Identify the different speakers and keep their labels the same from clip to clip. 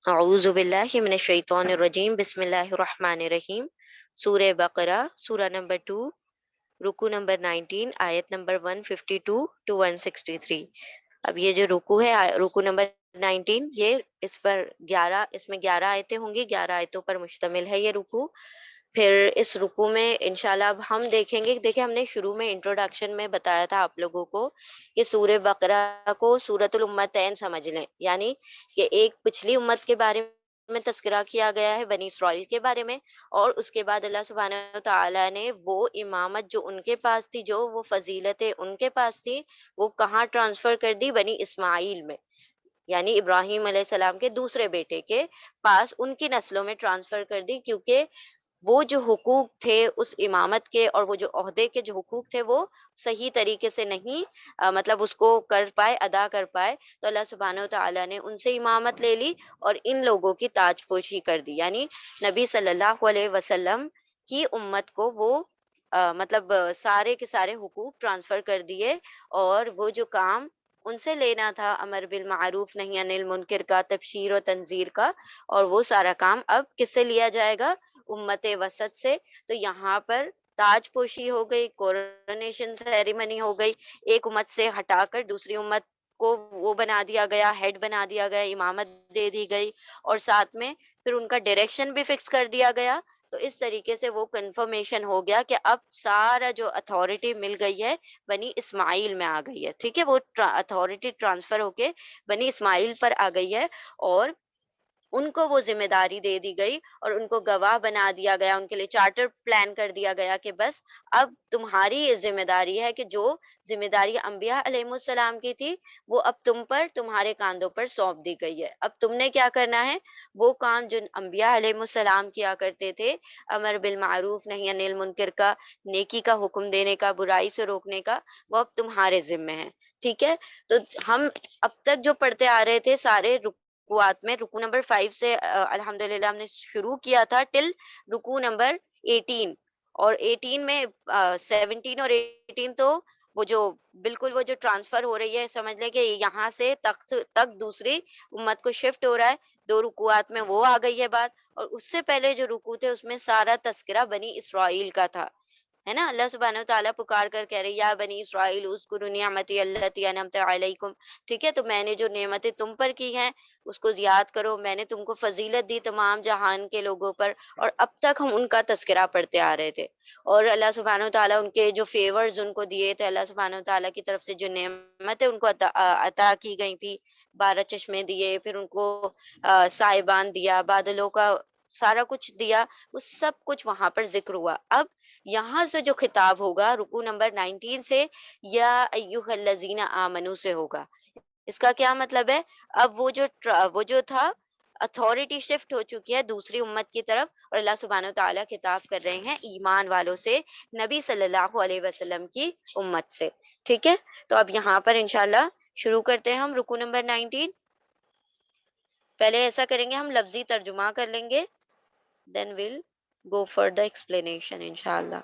Speaker 1: اعوذ باللہ من الشیطان الرجیم، بسم اللہ الرحمن الرحیم۔ سورہ بقرہ، سورہ نمبر 2، رکو نمبر 19، آیت نمبر 152 ٹو 163۔ اب یہ جو رکو ہے، رکو نمبر 19، یہ اس میں 11 آیتیں ہوں گی، 11 آیتوں پر مشتمل ہے یہ رکو۔ پھر اس رکو میں انشاءاللہ اب ہم دیکھیں گے، دیکھیں ہم نے شروع میں انٹروڈکشن میں بتایا تھا آپ لوگوں کو کہ سورہ بقرہ کو سورۃ الامتین سمجھ لیں، یعنی کہ ایک پچھلی امت کے بارے میں تذکرہ کیا گیا ہے، بنی اسرائیل کے بارے میں، اور اس کے بعد اللہ سبحانہ وتعالیٰ نے وہ امامت جو ان کے پاس تھی، جو وہ فضیلتیں ان کے پاس تھی، وہ کہاں ٹرانسفر کر دی؟ بنی اسماعیل میں، یعنی ابراہیم علیہ السلام کے دوسرے بیٹے کے پاس، ان کی نسلوں میں ٹرانسفر کر دی، کیونکہ وہ جو حقوق تھے اس امامت کے اور وہ جو عہدے کے جو حقوق تھے وہ صحیح طریقے سے نہیں مطلب اس کو کر پائے، ادا کر پائے، تو اللہ سبحانہ وتعالیٰ نے ان سے امامت لے لی اور ان لوگوں کی تاج پوشی کر دی، یعنی نبی صلی اللہ علیہ وسلم کی امت کو وہ سارے کے سارے حقوق ٹرانسفر کر دیے، اور وہ جو کام ان سے لینا تھا، امر بالمعروف نہی عن المنکر کا، تبشیر و تنذیر کا، اور وہ سارا کام اب کس سے لیا جائے گا؟ امت وسط سے۔ تو یہاں پر تاج پوشی ہو گئی، کورونیشن سیریمنی ہو گئی، ایک امت سے ہٹا کر دوسری امت کو وہ بنا دیا گیا، ہیڈ بنا دیا گیا، امامت دے دی گئی، اور ساتھ میں پھر ان کا ڈائریکشن بھی فکس کر دیا گیا۔ تو اس طریقے سے وہ کنفرمیشن ہو گیا کہ اب سارا جو اتھارٹی مل گئی ہے بنی اسماعیل میں آ گئی ہے، ٹھیک ہے، وہ اتھارٹی ٹرانسفر ہو کے بنی اسماعیل پر آ گئی ہے، اور ان کو وہ ذمہ داری دے دی گئی اور ان کو گواہ بنا دیا گیا، ان کے لیے چارٹر پلان کر دیا گیا کہ بس اب تمہاری یہ ذمہ داری ہے کہ جو ذمہ داری انبیاء علیہ السلام کی تھی وہ اب تم پر، تمہارے کاندھوں پر سونپ دی گئی ہے۔ اب تم نے کیا کرنا ہے؟ وہ کام جو انبیاء علیہ السلام کیا کرتے تھے، امر بالمعروف نہی عن المنکر کا، نیکی کا حکم دینے کا، برائی سے روکنے کا، وہ اب تمہارے ذمہ ہے، ٹھیک ہے۔ تو ہم اب تک جو پڑھتے آ رہے تھے سارے رکوعات میں، رکو نمبر 5 سے الحمدللہ ہم نے شروع کیا تھا ٹل رکو نمبر 18، اور 18 میں 17 اور 18 تو وہ جو بالکل وہ جو ٹرانسفر ہو رہی ہے، سمجھ لیں کہ یہاں سے تخت تک دوسری امت کو شفٹ ہو رہا ہے، دو رکوعات میں وہ آ گئی ہے بات، اور اس سے پہلے جو رکوع تھے اس میں سارا تذکرہ بنی اسرائیل کا تھا، ہے نا۔ اللہ سبحانہ وتعالیٰ پکار کر کہہ رہے یا بنی اسرائیل اذکروا نعمتی التی انعمت علیکم، ٹھیک ہے، تو میں نے جو نعمتیں تم پر کی ہیں اس کو یاد کرو، میں نے تم کو فضیلت دی تمام جہان کے لوگوں پر، اور اب تک ہم ان کا تذکرہ پڑھتے آ رہے تھے، اور اللہ سبحانہ وتعالیٰ ان کے جو فیورز ان کو دیے تھے، اللہ سبحانہ وتعالیٰ کی طرف سے جو نعمتیں ان کو عطا کی گئی تھی، 12 چشمے دیے، پھر ان کو سائبان دیا، بادلوں کا سارا کچھ دیا، وہ سب کچھ وہاں پر ذکر ہوا۔ اب یہاں سے جو خطاب ہوگا رکو نمبر 19 سے، یا ایھا الذین آمنو سے ہوگا۔ اس کا کیا مطلب ہے؟ اب وہ جو تھا اتھارٹی شفٹ ہو چکی ہے دوسری امت کی طرف، اور اللہ سبحانہ وتعالیٰ خطاب کر رہے ہیں ایمان والوں سے، نبی صلی اللہ علیہ وسلم کی امت سے، ٹھیک ہے۔ تو اب یہاں پر انشاءاللہ شروع کرتے ہیں ہم رکو نمبر 19۔ پہلے ایسا کریں گے، ہم لفظی ترجمہ کر لیں گے، then we'll go for the explanation انشاءاللہ۔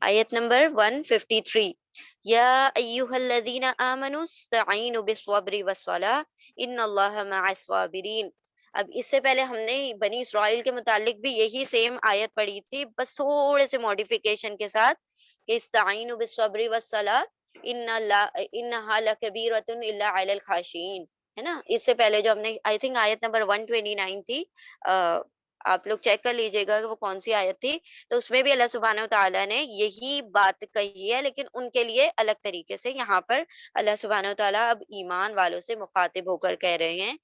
Speaker 1: آیت نمبر 153، یا ایھا الذین آمنوا استعینوا بالصبر والصلاۃ ان اللہ مع الصابرین۔ اب اس سے پہلے ہم نے بنی اسرائیل کے متعلق بھی یہی سیم آیت پڑھی تھی، بس تھوڑے سے ماڈیفیکیشن کے ساتھ، کہ استعینوا بالصبر والصلاۃ انھا لکبیرۃ الا علی الخاشعین، ہے نا۔ اس سے پہلے جو ہم نے آئی تھنک آیت نمبر 129 تھی، آپ لوگ چیک کر لیجئے گا کہ وہ کون سی آیت تھی، تو اس میں بھی اللہ سبحانہ وتعالیٰ نے یہی بات کہی ہے، لیکن ان کے لیے الگ طریقے سے۔ یہاں پر اللہ سبحانہ وتعالیٰ اب ایمان والوں سے مخاطب ہو کر کہہ رہے ہیں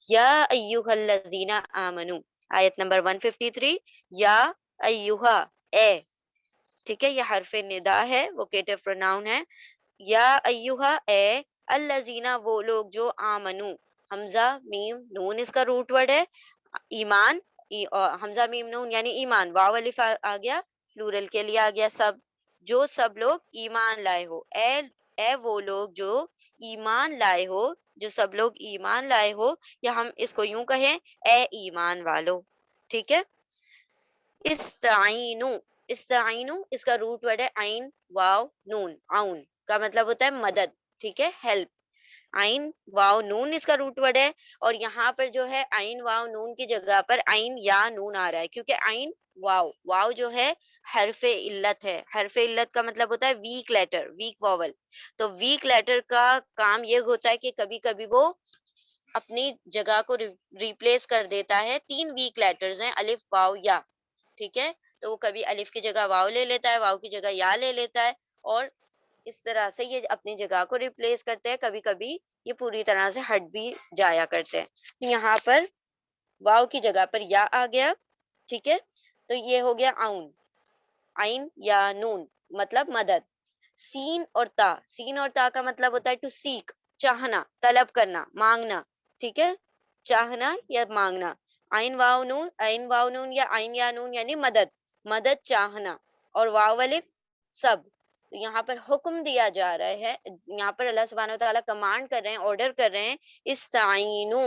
Speaker 1: یا ایھا الذین آمنو، آیت نمبر 153، یا ایھا، اے، ٹھیک ہے، یہ حرف ندا ہے، ووکیٹو پروناؤن ہے، یا ایھا، اے، الذین، وہ لوگ جو، آمنو، حمزہ میم نون اس کا روٹ ورڈ ہے، ایمان، حمزہ میم نون یعنی ایمان، واو الف آ گیا، پلورل کے لیے آ گیا سب، جو سب لوگ ایمان لائے ہو، اے وہ لوگ جو ایمان لائے ہو، جو سب لوگ ایمان لائے ہو، یا ہم اس کو یوں کہیں، اے ایمان والو، ٹھیک ہے۔ استعینو، استعینو اس کا روٹ ورڈ ہے عین واو نون، عون کا مطلب ہوتا ہے مدد، ٹھیک ہے، ہیلپ. آئین واو نون اس کا روٹ ورڈ ہے، اور یہاں پر جو ہے آئین واو نون کی جگہ پر آئین یا نون آ رہا ہے، کیونکہ آئین واو واو جو ہے حرف علت ہے. حرف علت کا مطلب ہوتا ہے ویک لیٹر، ویک واول. تو ویک لیٹر کا کام یہ ہوتا ہے کہ کبھی کبھی وہ اپنی جگہ کو ریپلیس کر دیتا ہے. 3 ویک لیٹرز ہیں، الف واو یا، ٹھیک ہے. تو وہ کبھی الف کی جگہ واو لے لیتا ہے، واو کی جگہ یا لے لیتا ہے، اور اس طرح سے یہ اپنی جگہ کو ریپلیس کرتے ہیں. کبھی کبھی یہ پوری طرح سے ہٹ بھی جایا کرتے ہیں. یہاں پر واو کی جگہ پر یا آ گیا، ٹھیک ہے. تو یہ ہو گیا آؤن، آئین یا نون مطلب مدد. سین اور تا، سین اور تا کا مطلب ہوتا ہے ٹو سیک، چاہنا، طلب کرنا، مانگنا، ٹھیک ہے، چاہنا یا مانگنا. آئین واو نون یا آئین یا نون یعنی مدد، مدد چاہنا، اور واو الف سب. یہاں پر حکم دیا جا رہا ہے، یہاں پر اللہ سبحانہ وتعالیٰ کمانڈ کر رہے ہیں، آرڈر کر رہے ہیں، استعینو،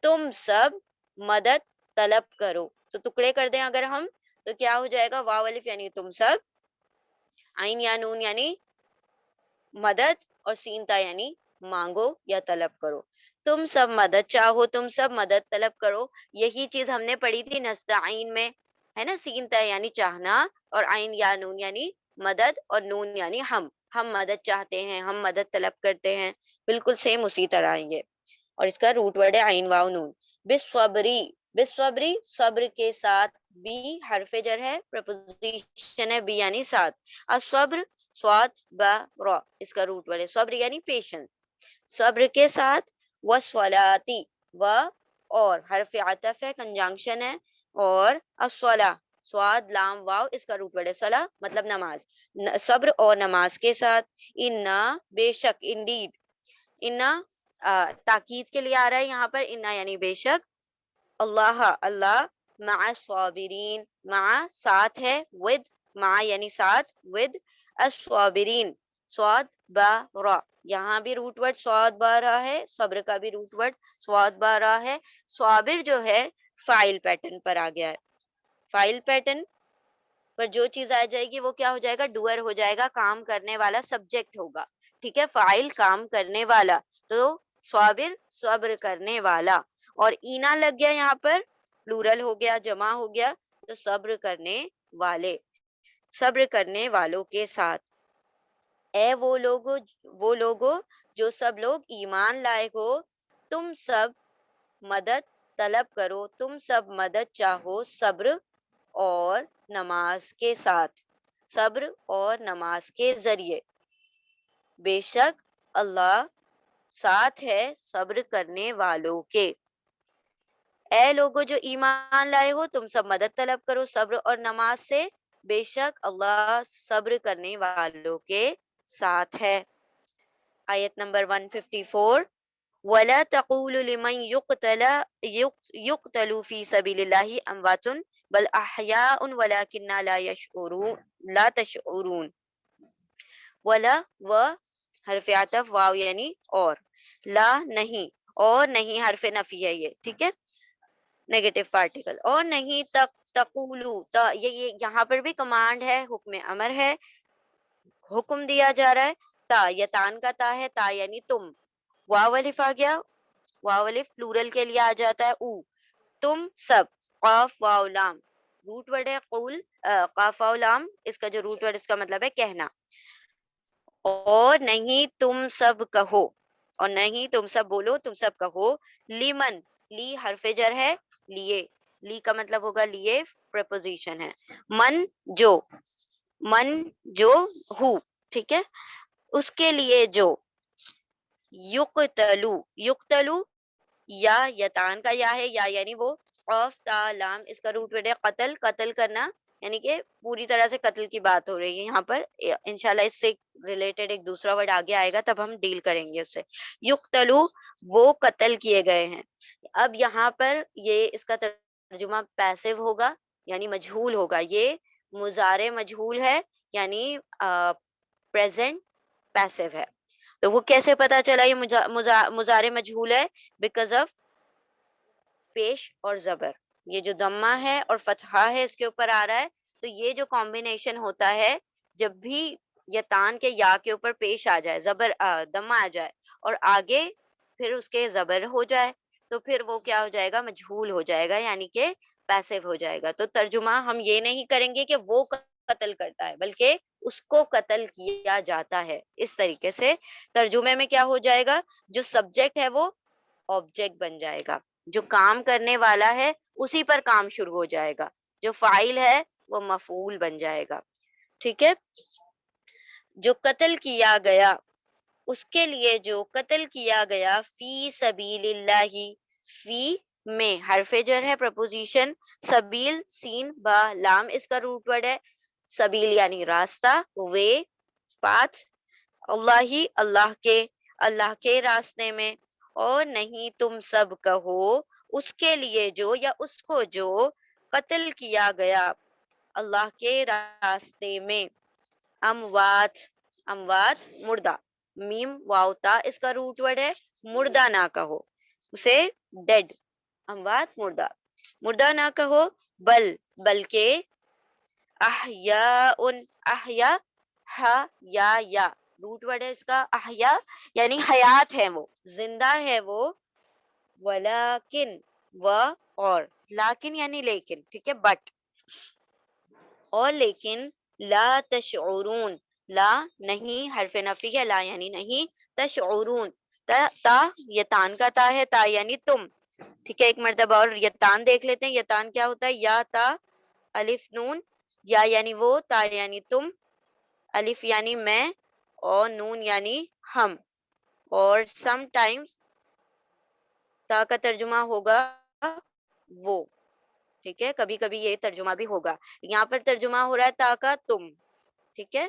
Speaker 1: تم سب مدد طلب کرو. تو ٹکڑے کر دیں اگر ہم تو کیا ہو جائے گا؟ واو الف یعنی تم سب، آئین یا نون یعنی مدد، اور سین تا یعنی مانگو یا طلب کرو. تم سب مدد چاہو، تم سب مدد طلب کرو. یہی چیز ہم نے پڑھی تھی نستعین میں، ہے نا. سین تا یعنی چاہنا، اور آئین یا نون یعنی مدد، اور نون یعنی ہم مدد چاہتے ہیں، ہم مدد طلب کرتے ہیں. بالکل سیم اسی طرح آئیں گے. اور اس کا روٹ ورڈ ہے آئین واو نون. بصبری، بصبری صبر کے ساتھ، بی حرف جر ہے، پریپوزیشن ہے بی یعنی ساتھ. الصبر سواد با را اس کا روٹ ورڈ ہے. صبر یعنی پیشنس، صبر کے ساتھ. والصلاتی و اور حرف عطف ہے، کنجنکشن ہے، اور الصلاۃ سواد لام واو اس کا روٹ ورڈ ہے صلاح مطلب نماز. صبر اور نماز کے ساتھ. انا بے شک، انڈیڈ، انا تاکید کے لیے آ رہا ہے یہاں پر، انا یعنی بے شک. اللہ اللہ، مع الصابرین، مع ساتھ ہے، ود مع یعنی ساتھ، ود الصابرین سواد با را. یہاں بھی روٹ ورڈ سواد با را ہے، صبر کا بھی روٹ ورڈ سواد با را ہے. صابر جو ہے فائل پیٹرن پر آ گیا ہے. فائل پیٹرن پر جو چیز آ جائے گی وہ کیا ہو جائے گا؟ ڈوئر ہو جائے گا، کام کرنے والا سبجیکٹ ہوگا، ٹھیک ہے. فائل کام کرنے والا، تو صابر صبر کرنے والا. اور اینا لگ گیا یہاں پر، پلورل ہو گیا، جمع ہو گیا، تو صبر کرنے والے، صبر کرنے والوں کے ساتھ. اے وہ لوگو جو سب لوگ ایمان لائے ہو، تم سب مدد طلب کرو، تم سب مدد چاہو صبر اور نماز کے ساتھ، صبر اور نماز کے ذریعے. بے شک اللہ ساتھ ہے صبر کرنے والوں کے. اے لوگو جو ایمان لائے ہو، تم سب مدد طلب کرو صبر اور نماز سے، بے شک اللہ صبر کرنے والوں کے ساتھ ہے. آیت نمبر 154. وَلَا تَقُولُوا لِمَنْ يُقْتَلُ فِي سَبِيلِ اللَّهِ أَمْوَاتٌ بَلْ أَحْيَاءٌ وَلَكِنَّ لَا تَشْعُرُونَ. وَلَا و حرف عطف، واو یعنی اور، لا نہیں، اور نہیں حرف نفی ہے یہ، ٹھیک ہے، نیگیٹو پارٹیکل. اور نہیں تقولو، یہ یہاں پر بھی کمانڈ ہے، حکم امر ہے، حکم دیا جا رہا ہے. تا یتان کا تا ہے، تا یعنی تم. واو الف آ گیا، واو الف پلورل کے لیے آ جاتا ہے او. تم سب، قاف واو لام روٹ ورڈ ہے. قول قاف واو لام اس کا جو روٹ ورڈ اس کا مطلب ہے کہنا. اور نہیں تم سب کہو، اور نہیں تم سب بولو، تم سب کہو. لیمن، لی حرف جر ہے، لیے، لی کا مطلب ہوگا لیے، پریپوزیشن ہے. من جو ہو، ٹھیک ہے، اس کے لیے جو. یقتلو یا یتان کا یا ہے، یا یعنی وہ. قاف تا لام اس کا روٹ ورڈ ہے قتل، قتل کرنا، یعنی کہ پوری طرح سے قتل کی بات ہو رہی ہے یہاں پر. انشاءاللہ اس سے ریلیٹڈ ایک دوسرا ورڈ آگے آئے گا، تب ہم ڈیل کریں گے اس سے. یقتلو وہ قتل کیے گئے ہیں. اب یہاں پر یہ اس کا ترجمہ پیسو ہوگا، یعنی مجہول ہوگا. یہ مضارع مجہول ہے، یعنی پریزنٹ پیسو ہے. تو وہ کیسے پتا چلا یہ مضارع مجہول ہے؟ بیکاز آف پیش اور زبر. یہ جو ضمہ ہے اور فتحہ ہے اس کے اوپر آ رہا ہے، تو یہ جو کمبینیشن ہوتا ہے جب بھی یتان کے یا کے اوپر پیش آ جائے, زبر دمہ آ جائے, اور آگے پھر اس کے زبر ہو جائے, تو پھر وہ کیا ہو جائے گا, مجہول ہو جائے گا, یعنی کہ پیسو ہو جائے گا. تو ترجمہ ہم یہ نہیں کریں گے کہ وہ قتل کرتا ہے, بلکہ اس کو قتل کیا جاتا ہے. اس طریقے سے ترجمے میں کیا ہو جائے گا, جو سبجیکٹ ہے وہ آبجیکٹ بن جائے گا, جو کام کرنے والا ہے اسی پر کام شروع ہو جائے گا, جو فاعل ہے وہ مفعول بن جائے گا. ٹھیک ہے. جو قتل کیا گیا, اس کے لیے جو قتل کیا گیا, فی سبیل اللہ, فی میں حرف جر ہے, پرپوزیشن, سبیل سین با لام اس کا روٹ ورڈ ہے, سبیل یعنی راستہ, وے پاتھ, اللہ ہی اللہ کے راستے میں, اور نہیں تم سب کہو اس کے لیے جو یا اس کو جو قتل کیا گیا اللہ کے راستے میں, اموات, اموات مردہ, میم واو تا اس کا روٹ ورڈ ہے, مردہ نہ کہو اسے, ڈیڈ, اموات مردہ, مردہ نہ کہو, بلکہ احیاء, احیا یا روٹ ورڈ ہے اس کا, احیا یعنی حیات ہے, وہ زندہ ہے وہ, ولیکن اور لیکن یعنی لیکن, ٹھیک ہے, بٹ, اور لیکن لا تشعرون, لا نہیں حرف نفی ہے, لا یعنی نہیں, تشعرون, تا یتان کا تا ہے, تا یعنی تم. ٹھیک ہے, ایک مرتبہ اور یتان دیکھ لیتے ہیں. یتان کیا ہوتا ہے, یا تا الف نون, یا یعنی وہ, تا یعنی تم, الف یعنی میں, اور نون یعنی ہم, اور سم ٹائمز تا کا ترجمہ ہوگا وہ. ٹھیک ہے, کبھی کبھی یہ ترجمہ بھی ہوگا. یہاں پر ترجمہ ہو رہا ہے تا کا تم. ٹھیک ہے,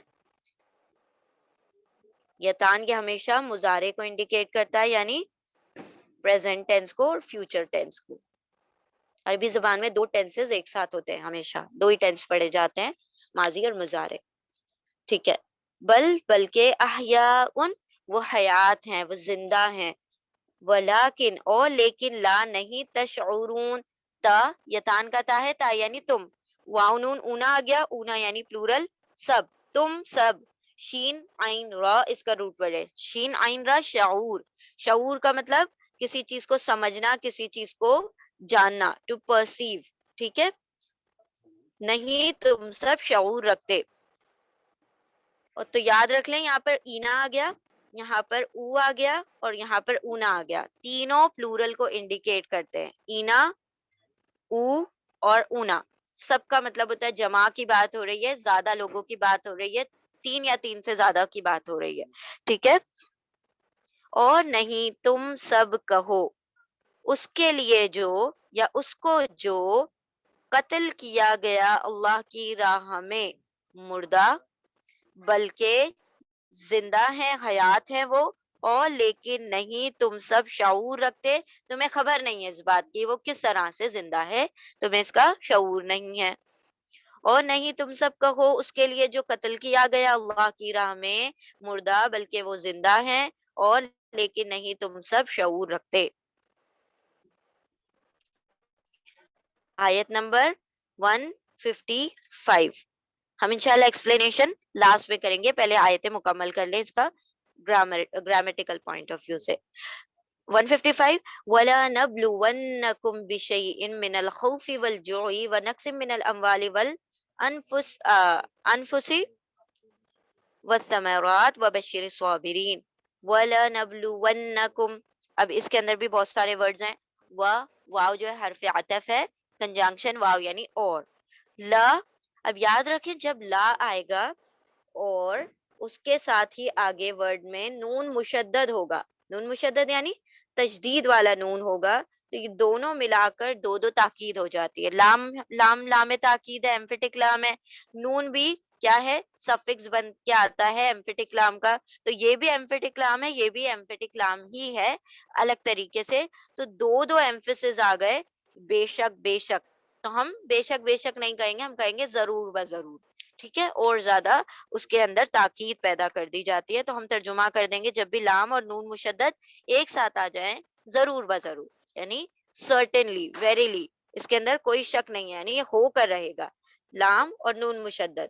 Speaker 1: یتان کے ہمیشہ مضارع کو انڈیکیٹ کرتا ہے, یعنی پریزنٹ ٹینس کو اور فیوچر ٹینس کو. عربی زبان میں دو ٹینسز ایک ساتھ ہوتے ہیں, ہمیشہ دو ہی ٹینس پڑھے جاتے ہیں, ماضی اور مضارع. ٹھیک ہے, بلکہ احیاء, وہ حیات ہیں, وہ زندہ ہیں, ولیکن اور لیکن, لا نہیں, تشعرون, تا یتان کا تا ہے, تا یعنی تم, واو نون اونا آ گیا, اونا یعنی پلورل, سب, تم سب, شین عین را اس کا روٹ ورڈ ہے, شین عین را, شعور, شعور کا مطلب کسی چیز کو سمجھنا, کسی چیز کو جاننا, ٹو پرسیو. ٹھیک ہے, نہیں تم سب شعور رکھتے. اور تو یاد رکھ لیں, یہاں پر اینا آ گیا, یہاں پر او آ گیا, اور یہاں پر اونا آ گیا, تینوں پلورل کو انڈیکیٹ کرتے ہیں. اینا, او اور اونا, سب کا مطلب ہوتا ہے جمع کی بات ہو رہی ہے, زیادہ لوگوں کی بات ہو رہی ہے, تین یا تین سے زیادہ کی بات ہو رہی ہے. ٹھیک ہے, اور نہیں تم سب کہو اس کے لیے جو یا اس کو جو قتل کیا گیا اللہ کی راہ میں, مردہ, بلکہ زندہ ہے, حیات ہے وہ, اور لیکن نہیں تم سب شعور رکھتے, تمہیں خبر نہیں ہے اس بات کی وہ کس طرح سے زندہ ہے, تمہیں اس کا شعور نہیں ہے. اور نہیں تم سب کہو اس کے لیے جو قتل کیا گیا اللہ کی راہ میں, مردہ, بلکہ وہ زندہ ہے, اور لیکن نہیں تم سب شعور رکھتے. آیت نمبر 155. ہم انشاءاللہ ایکسپلینیشن لاسٹ میں کریں گے, پہلے آیتیں مکمل کر لیں اس کا گرامیٹیکل پوائنٹ آف ویو سے. 155. وَلَنَبْلُوَنَّكُمْ بِشَيْءٍ مِّنَ الْخَوْفِ وَالْجُوعِ وَنَقْصٍ مِّنَ الْأَمْوَالِ وَالْأَنفُسِ وَالثَّمَرَاتِ وَبَشِّرِ الصَّابِرِينَ. وَلَنَبْلُوَنَّكُمْ, اب اس کے اندر بھی بہت سارے ورڈز ہیں. واو جو ہے حرف عطف ہے, کنجنکشن واو یعنی اور. لا, اب یاد رکھیں جب لا آئے گا اور اس کے ساتھ ہی آگے ورڈ میں نون مشدد ہوگا, نون مشدد یعنی تشدید والا نون ہوگا, تو یہ دونوں ملا کر دو دو تاکید ہو جاتی ہے. لام تاکید ہے, ایمفیٹک لام ہے. نون بھی کیا ہے, سفکس بن کے آتا ہے ایمفیٹک لام کا, تو یہ بھی ایمفیٹک لام ہے, یہ بھی ایمفیٹک لام ہی ہے الگ طریقے سے. تو دو ایمفیسز آ گئے, بے شک بے شک. تو ہم بے شک نہیں کہیں گے, ہم کہیں گے ضرور بضرور. ٹھیک ہے, اور زیادہ اس کے اندر تاکید پیدا کر دی جاتی ہے, تو ہم ترجمہ کر دیں گے جب بھی لام اور نون مشدد ایک ساتھ آ جائیں, ضرور بضرور, یعنی سرٹنلی, ویریلی, اس کے اندر کوئی شک نہیں ہے, یعنی یہ ہو کر رہے گا. لام اور نون مشدد,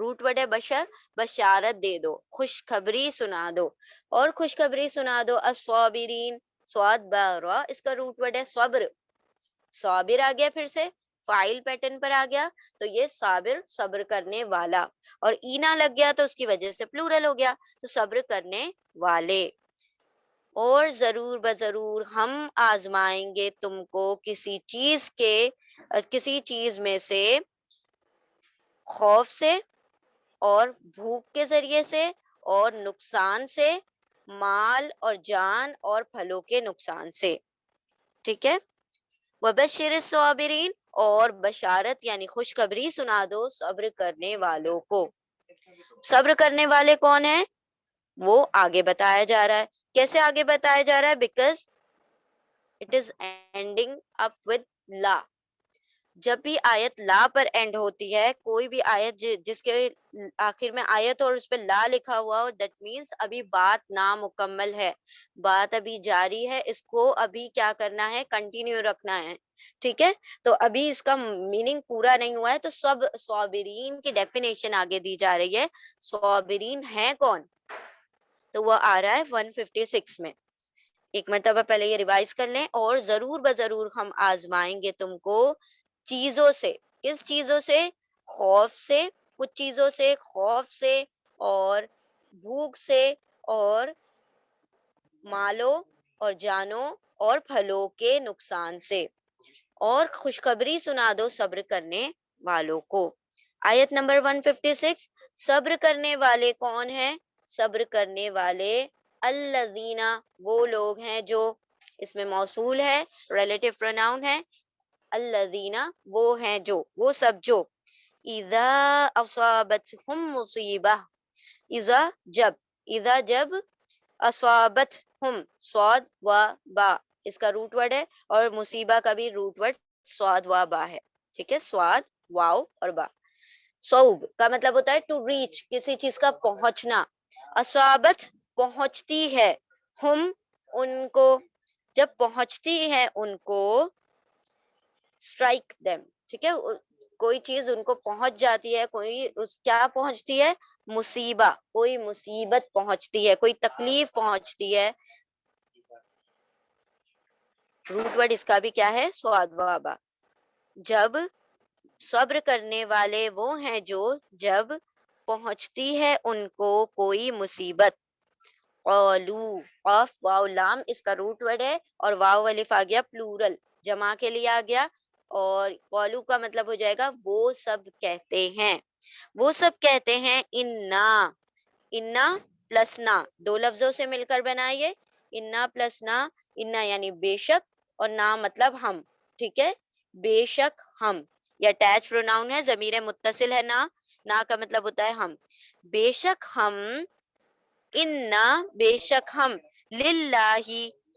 Speaker 1: روٹ ورڈ ہے بشر، بشارت دے دو، خوشخبری سنا دو، اور خوشخبری سنا دو الصابرین، صاد با را، اس کا روٹ ورڈ ہے صبر، صابر آ گیا پھر سے فائل پیٹرن پر آ گیا، تو یہ صابر صبر کرنے والا، اور اینا لگ گیا تو اس کی وجہ سے پلورل ہو گیا، تو صبر کرنے والے۔ اور ضرور بضرور ہم آزمائیں گے تم کو کسی چیز میں سے، خوف سے اور بھوک کے ذریعے سے اور نقصان سے، مال اور جان اور پھلوں کے نقصان سے، ٹھیک ہے۔ وبشر الصابرین، اور بشارت یعنی خوشخبری سنا دو صبر کرنے والوں کو۔ صبر کرنے والے کون ہیں؟ وہ آگے بتایا جا رہا ہے۔ کیسے آگے بتایا جا رہا ہے؟ Because it is ending up with law. جب بھی آیت لا پر اینڈ ہوتی ہے، کوئی بھی آیت جس کے آخر میں آیت اور اس پہ لا لکھا ہوا ہو، دیٹ مینس ابھی بات نامکمل ہے، بات ابھی جاری ہے، اس کو ابھی کیا کرنا ہے؟ کنٹینیو رکھنا ہے، ٹھیک ہے۔ تو ابھی اس کا میننگ پورا نہیں ہوا ہے، تو صابرین کی ڈیفینیشن آگے دی جا رہی ہے۔ صابرین ہیں کون؟ تو وہ آ رہا ہے 156 میں۔ ایک مرتبہ پہلے یہ ریوائز کر لیں۔ اور ضرور بضرور ہم آزمائیں گے تم کو چیزوں سے، کس چیزوں سے؟ خوف سے، کچھ چیزوں سے، خوف سے اور بھوک سے اور مالوں اور جانوں اور پھلوں کے نقصان سے، اور خوشخبری سنا دو صبر کرنے والوں کو۔ آیت نمبر 156، صبر کرنے والے کون ہیں؟ صبر کرنے والے الذین، وہ لوگ ہیں جو، اس میں موصول ہے، ریلیٹو پروناؤن ہے، الذین وہ ہیں جو، وہ سب جو، اذا اصابتہم مصیبہ، اذا جب، اصابتہم صاد و با، اس کا روٹ ورڈ ہے، اور مصیبہ کا بھی روٹ ورڈ صاد و با ہے، ٹھیک ہے، صاد واو اور با۔ صوب کا مطلب ہوتا ہے ٹو ریچ، کسی چیز کا پہنچنا، اصابت پہنچتی ہے، ہم ان کو، جب پہنچتی ہے ان کو، اسٹرائک دیم، ٹھیک ہے، کوئی چیز ان کو پہنچ جاتی ہے، کوئی کیا پہنچتی ہے؟ مصیبہ، کوئی مصیبت پہنچتی ہے، کوئی تکلیف پہنچتی ہے، روٹ ورڈ اس کا بھی کیا ہے؟ صاد و با۔ جب صبر کرنے والے وہ ہیں جو جب پہنچتی ہے ان کو کوئی مصیبت، قالو، قاف واو لام اس کا روٹ ورڈ ہے، اور واو الف آ گیا پلورل، جمع کے لیے آ گیا، اور قالو کا مطلب ہو جائے گا وہ سب کہتے ہیں، وہ سب کہتے ہیں، انا پلس نا، دو لفظوں سے مل کر بنائیے، انا پلس نا، انا یعنی بے شک، اور نا مطلب ہم، ٹھیک ہے، بے شک ہم، یہ اٹیچ پروناؤن ہے، ضمیر متصل ہے نا کا مطلب ہوتا ہے ہم، بے شک ہم، انا بے شک ہم، للہ،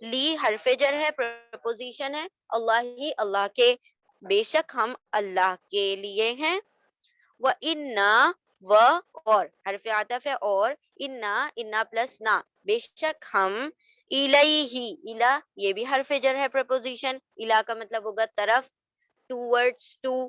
Speaker 1: لی حرف جر ہے، پرپوزیشن ہے، اللہ ہی اللہ کے، بے شک ہم اللہ کے لیے ہیں، وَإِنَّا و، اور حرف عطف ہے، اور انا پلس نا، بے شک ہم، الیہ، الا یہ بھی حرف جر ہے، پرپوزیشن، الا کا مطلب ہوگا طرف، ٹوورڈز، ٹو،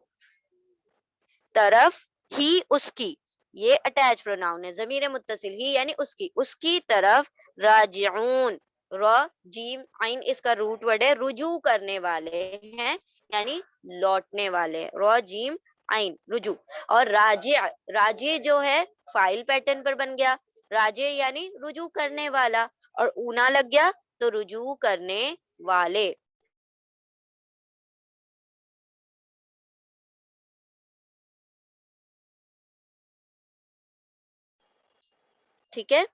Speaker 1: طرف، ہی اس کی، یہ اٹیچ پروناؤن ہے، ضمیر متصل، ہی یعنی اس کی طرف، راجعون، را جیم عین اس کا روٹ ورڈ ہے، رجوع کرنے والے ہیں، یعنی لوٹنے والے، را جیم عین رجوع، اور راجع جو ہے فائل پیٹرن پر بن گیا، راجع یعنی رجوع کرنے والا، اور اونا لگ گیا تو رجوع کرنے والے، ٹھیک ہے۔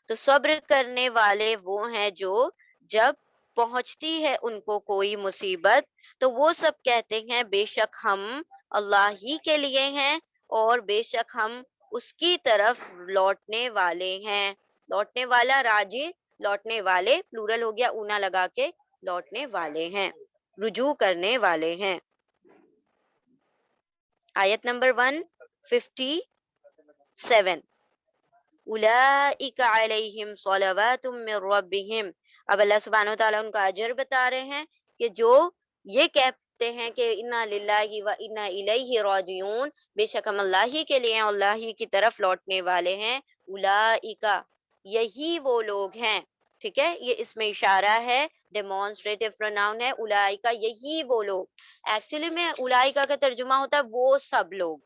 Speaker 1: تو صبر کرنے والے وہ ہیں جو جب پہنچتی ہے ان کو کوئی مصیبت تو وہ سب کہتے ہیں بے شک ہم اللہ ہی کے لیے ہیں، اور بے شک ہم اس کی طرف لوٹنے والے ہیں، لوٹنے والا راجی، لوٹنے والے پلورل ہو گیا اونا لگا کے، لوٹنے والے ہیں، رجوع کرنے والے ہیں۔ آیت نمبر 157، اولئک علیہم صلوات من ربہم، اب اللہ سبحانہ وتعالیٰ ان کا اجر بتا رہے ہیں کہ جو یہ کہتے ہیں کہ انا للہ و انا الیہ راجعون، بے شک ہم اللہ ہی کے لیے اور اللہ ہی کی طرف لوٹنے والے ہیں، اولئک یہی وہ لوگ ہیں، ٹھیک ہے، یہ اس میں اشارہ ہے، ڈیمونسٹریٹو پروناؤن ہے، اولئک یہی وہ لوگ، ایکچولی میں اولئک کا ترجمہ ہوتا ہے وہ سب لوگ،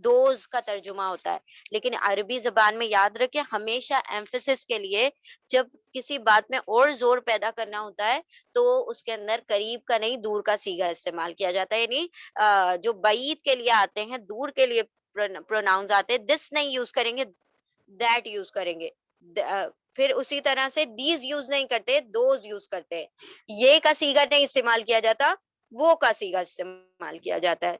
Speaker 1: دوز کا ترجمہ ہوتا ہے، لیکن عربی زبان میں یاد رکھیں ہمیشہ ایمفیسس کے لیے جب کسی بات میں اور زور پیدا کرنا ہوتا ہے تو اس کے اندر قریب کا نہیں دور کا صیغہ استعمال کیا جاتا ہے، یعنی جو بعید کے لیے آتے ہیں، دور کے لیے پروناؤنز آتے ہیں، دس نہیں یوز کریں گے، دیٹ یوز کریں گے، پھر اسی طرح سے دیز یوز نہیں کرتے، دوز یوز کرتے ہیں، یہ کا صیغہ نہیں استعمال کیا جاتا، وہ کا صیغہ استعمال کیا جاتا ہے،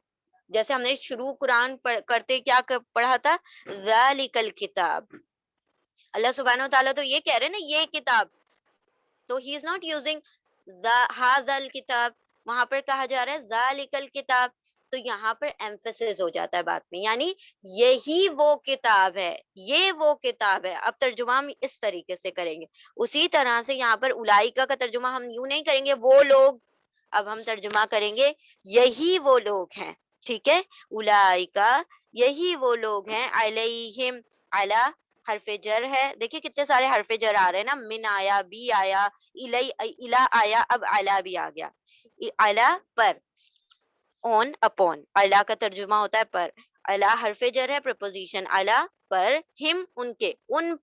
Speaker 1: جیسے ہم نے شروع قرآن کرتے کیا پڑھا تھا، ذالک الکتاب، اللہ سبحانہ و تعالیٰ تو یہ کہہ رہے ہیں نا یہ کتاب، تو ہی از ناٹ یوزنگ ہاذا الکتاب، وہاں پر کہا جا رہا ہے ذالک الکتاب، تو یہاں پر ایمفیسس ہو جاتا ہے بات میں، یعنی یہی وہ کتاب ہے، یہ وہ کتاب ہے، اب ترجمہ ہم اس طریقے سے کریں گے، اسی طرح سے یہاں پر اولائکا کا ترجمہ ہم یوں نہیں کریں گے وہ لوگ، اب ہم ترجمہ کریں گے یہی وہ لوگ ہیں، ٹھیک ہے، اولائکا یہی وہ لوگ ہیں، علیہم، علی حرف جر ہے، دیکھیں کتنے سارے حرف جر آ رہے ہیں نا، من آیا، بی آیا، الا آیا، اب الا بھی آ گیا، الا پر، اون اپون، الا کا ترجمہ ہوتا ہے پر، الا حرف جر ہے، پریپوزیشن الا پر، ہم ان کے، ان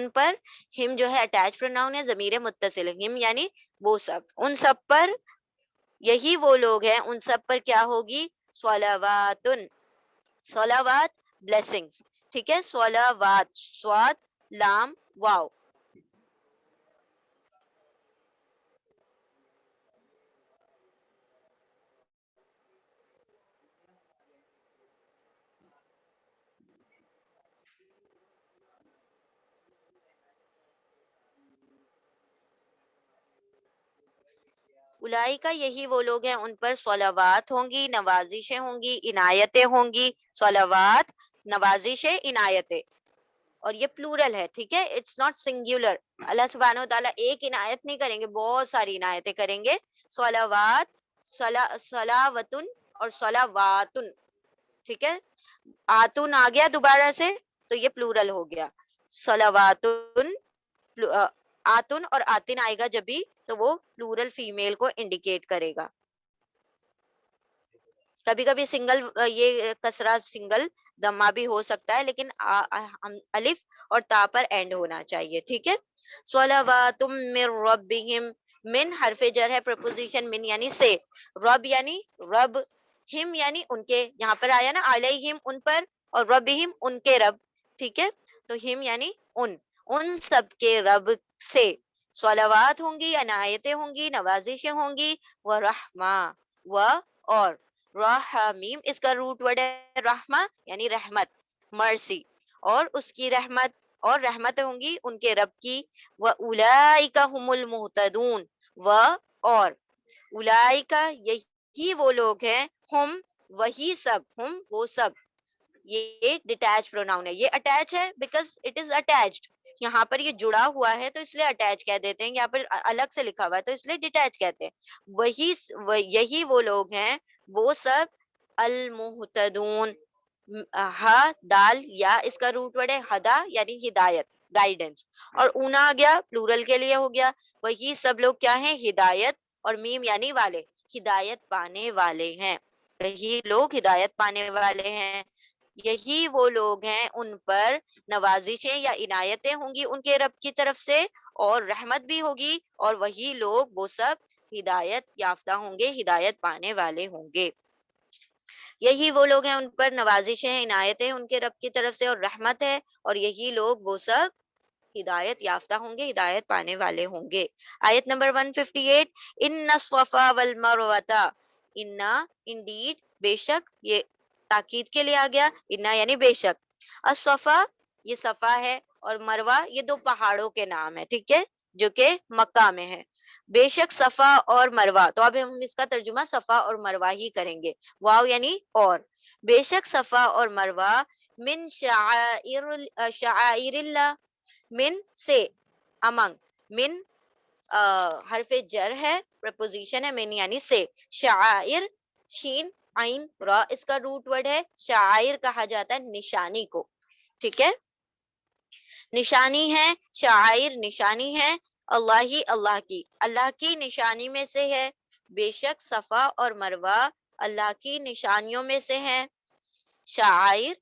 Speaker 1: پر، ہم جو ہے اٹیچ پروناؤن ہے، ضمیر متصل، ہم یعنی وہ سب، ان سب پر، یہی وہ لوگ ہیں، ان سب پر کیا ہوگی، صلواتن، صلوات بلیسنگز، ٹھیک ہے، صلوات، سواد لام واو، اولئکا یہی وہ لوگ ہیں، ان پر صلوات ہوں گی، نوازشیں ہوں گی، عنایتیں ہوں گی، صلوات، نوازشیں، عنایتیں، اور یہ پلورل ہے، ٹھیک ہے، اٹس ناٹ سنگولر، اللہ سبحانہ و تعالیٰ ایک عنایت نہیں کریں گے، بہت ساری عنایتیں کریں گے، صلوات، صلاوتن اور صلواتن، ٹھیک ہے، آتن آ گیا دوبارہ سے تو یہ پلورل ہو گیا، صلواتن، آتن اور آتن آئے گا جب بھی تو وہ پلورل فیمیل کو انڈیکیٹ کرے گا، کبھی کبھی سنگل یہ کسرہ سنگل دمہ بھی ہو سکتا ہے، لیکن الف اور تا پر اینڈ ہونا چاہیے، ٹھیک ہے، صلواتم من ربہم، من حرف جر ہے، پریپوزیشن من یعنی سے، رب یعنی رب، ہم یعنی ان کے، یہاں پر آیا نا علیہم ان پر، اور ربہم ان کے رب، ٹھیک ہے، تو ہم یعنی ان سب کے رب سے صلوات ہوں گی، عنایتیں ہوں گی، نوازشیں ہوں گی، ورحمہ، و اور رحمیم، اس کا روٹ ورڈ ہے رحمہ یعنی رحمت، مرسی، اور اس کی رحمت، اور رحمت ہوں گی ان کے رب کی، وَأُولَئِكَ هُمُ الْمُهْتَدُونَ، اور اولئک یہی وہ لوگ ہیں، ہم وہی سب، ہم وہ سب، یہ ڈیٹیچ پروناؤن ہے، یہ اٹیچ ہے بیکاز اٹ از اٹیچڈ، یہاں پر یہ جڑا ہوا ہے تو اس لیے اٹیچ کہہ دیتے ہیں، یہاں پر الگ سے لکھا ہوا ہے تو اس لیے ڈیٹیچ کہتے ہیں، وہی یہی وہ لوگ ہیں، وہ سب، المہتدون، ہا دال یا اس کا روٹ ورڈ ہے ہدا یعنی ہدایت، گائیڈنس، اور اونا آ گیا پلورل کے لیے ہو گیا، وہی سب لوگ کیا ہیں، ہدایت، اور میم یعنی والے، ہدایت پانے والے ہیں، یہی لوگ ہدایت پانے والے ہیں، یہی وہ لوگ ہیں، ان پر نوازشیں یا عنایتیں ہوں گی ان کے رب کی طرف سے، اور رحمت بھی ہوگی، اور وہی لوگ وہ سب ہدایت یافتہ ہوں گے، ہدایت پانے والے ہوں گے، یہی وہ لوگ ہیں، ان پر نوازشیں، عنایتیں ان کے رب کی طرف سے، اور رحمت ہے، اور یہی لوگ وہ سب ہدایت یافتہ ہوں گے، ہدایت پانے والے ہوں گے، آیت نمبر 158، ان الصفا والمروہ، ان انڈیڈ بے شک، یہ تاکید کے لیے آ گیا، انا یعنی بے شک، الصفا یہ صفا ہے، اور مروہ یہ دو پہاڑوں کے نام ہے، ٹھیک ہے، جو کہ مکہ میں ہے، بے شک صفا اور مروہ، تو اب ہم اس کا ترجمہ صفا اور مروہ ہی کریں گے، واو یعنی اور، بے شک صفا اور مروہ، من شعائر اللہ، من سے، امنگ، من حرف جر ہے، preposition ہے من یعنی سے. شعائر شین عین را اس کا روٹ ورڈ ہے. شعائر کہا جاتا ہے نشانی کو. ٹھیک ہے, نشانی ہے, شعائر نشانی ہے. اللہ ہی اللہ کی, اللہ کی نشانی میں سے ہے. بے شک صفا اور مروہ اللہ کی نشانیوں میں سے ہے. شعائر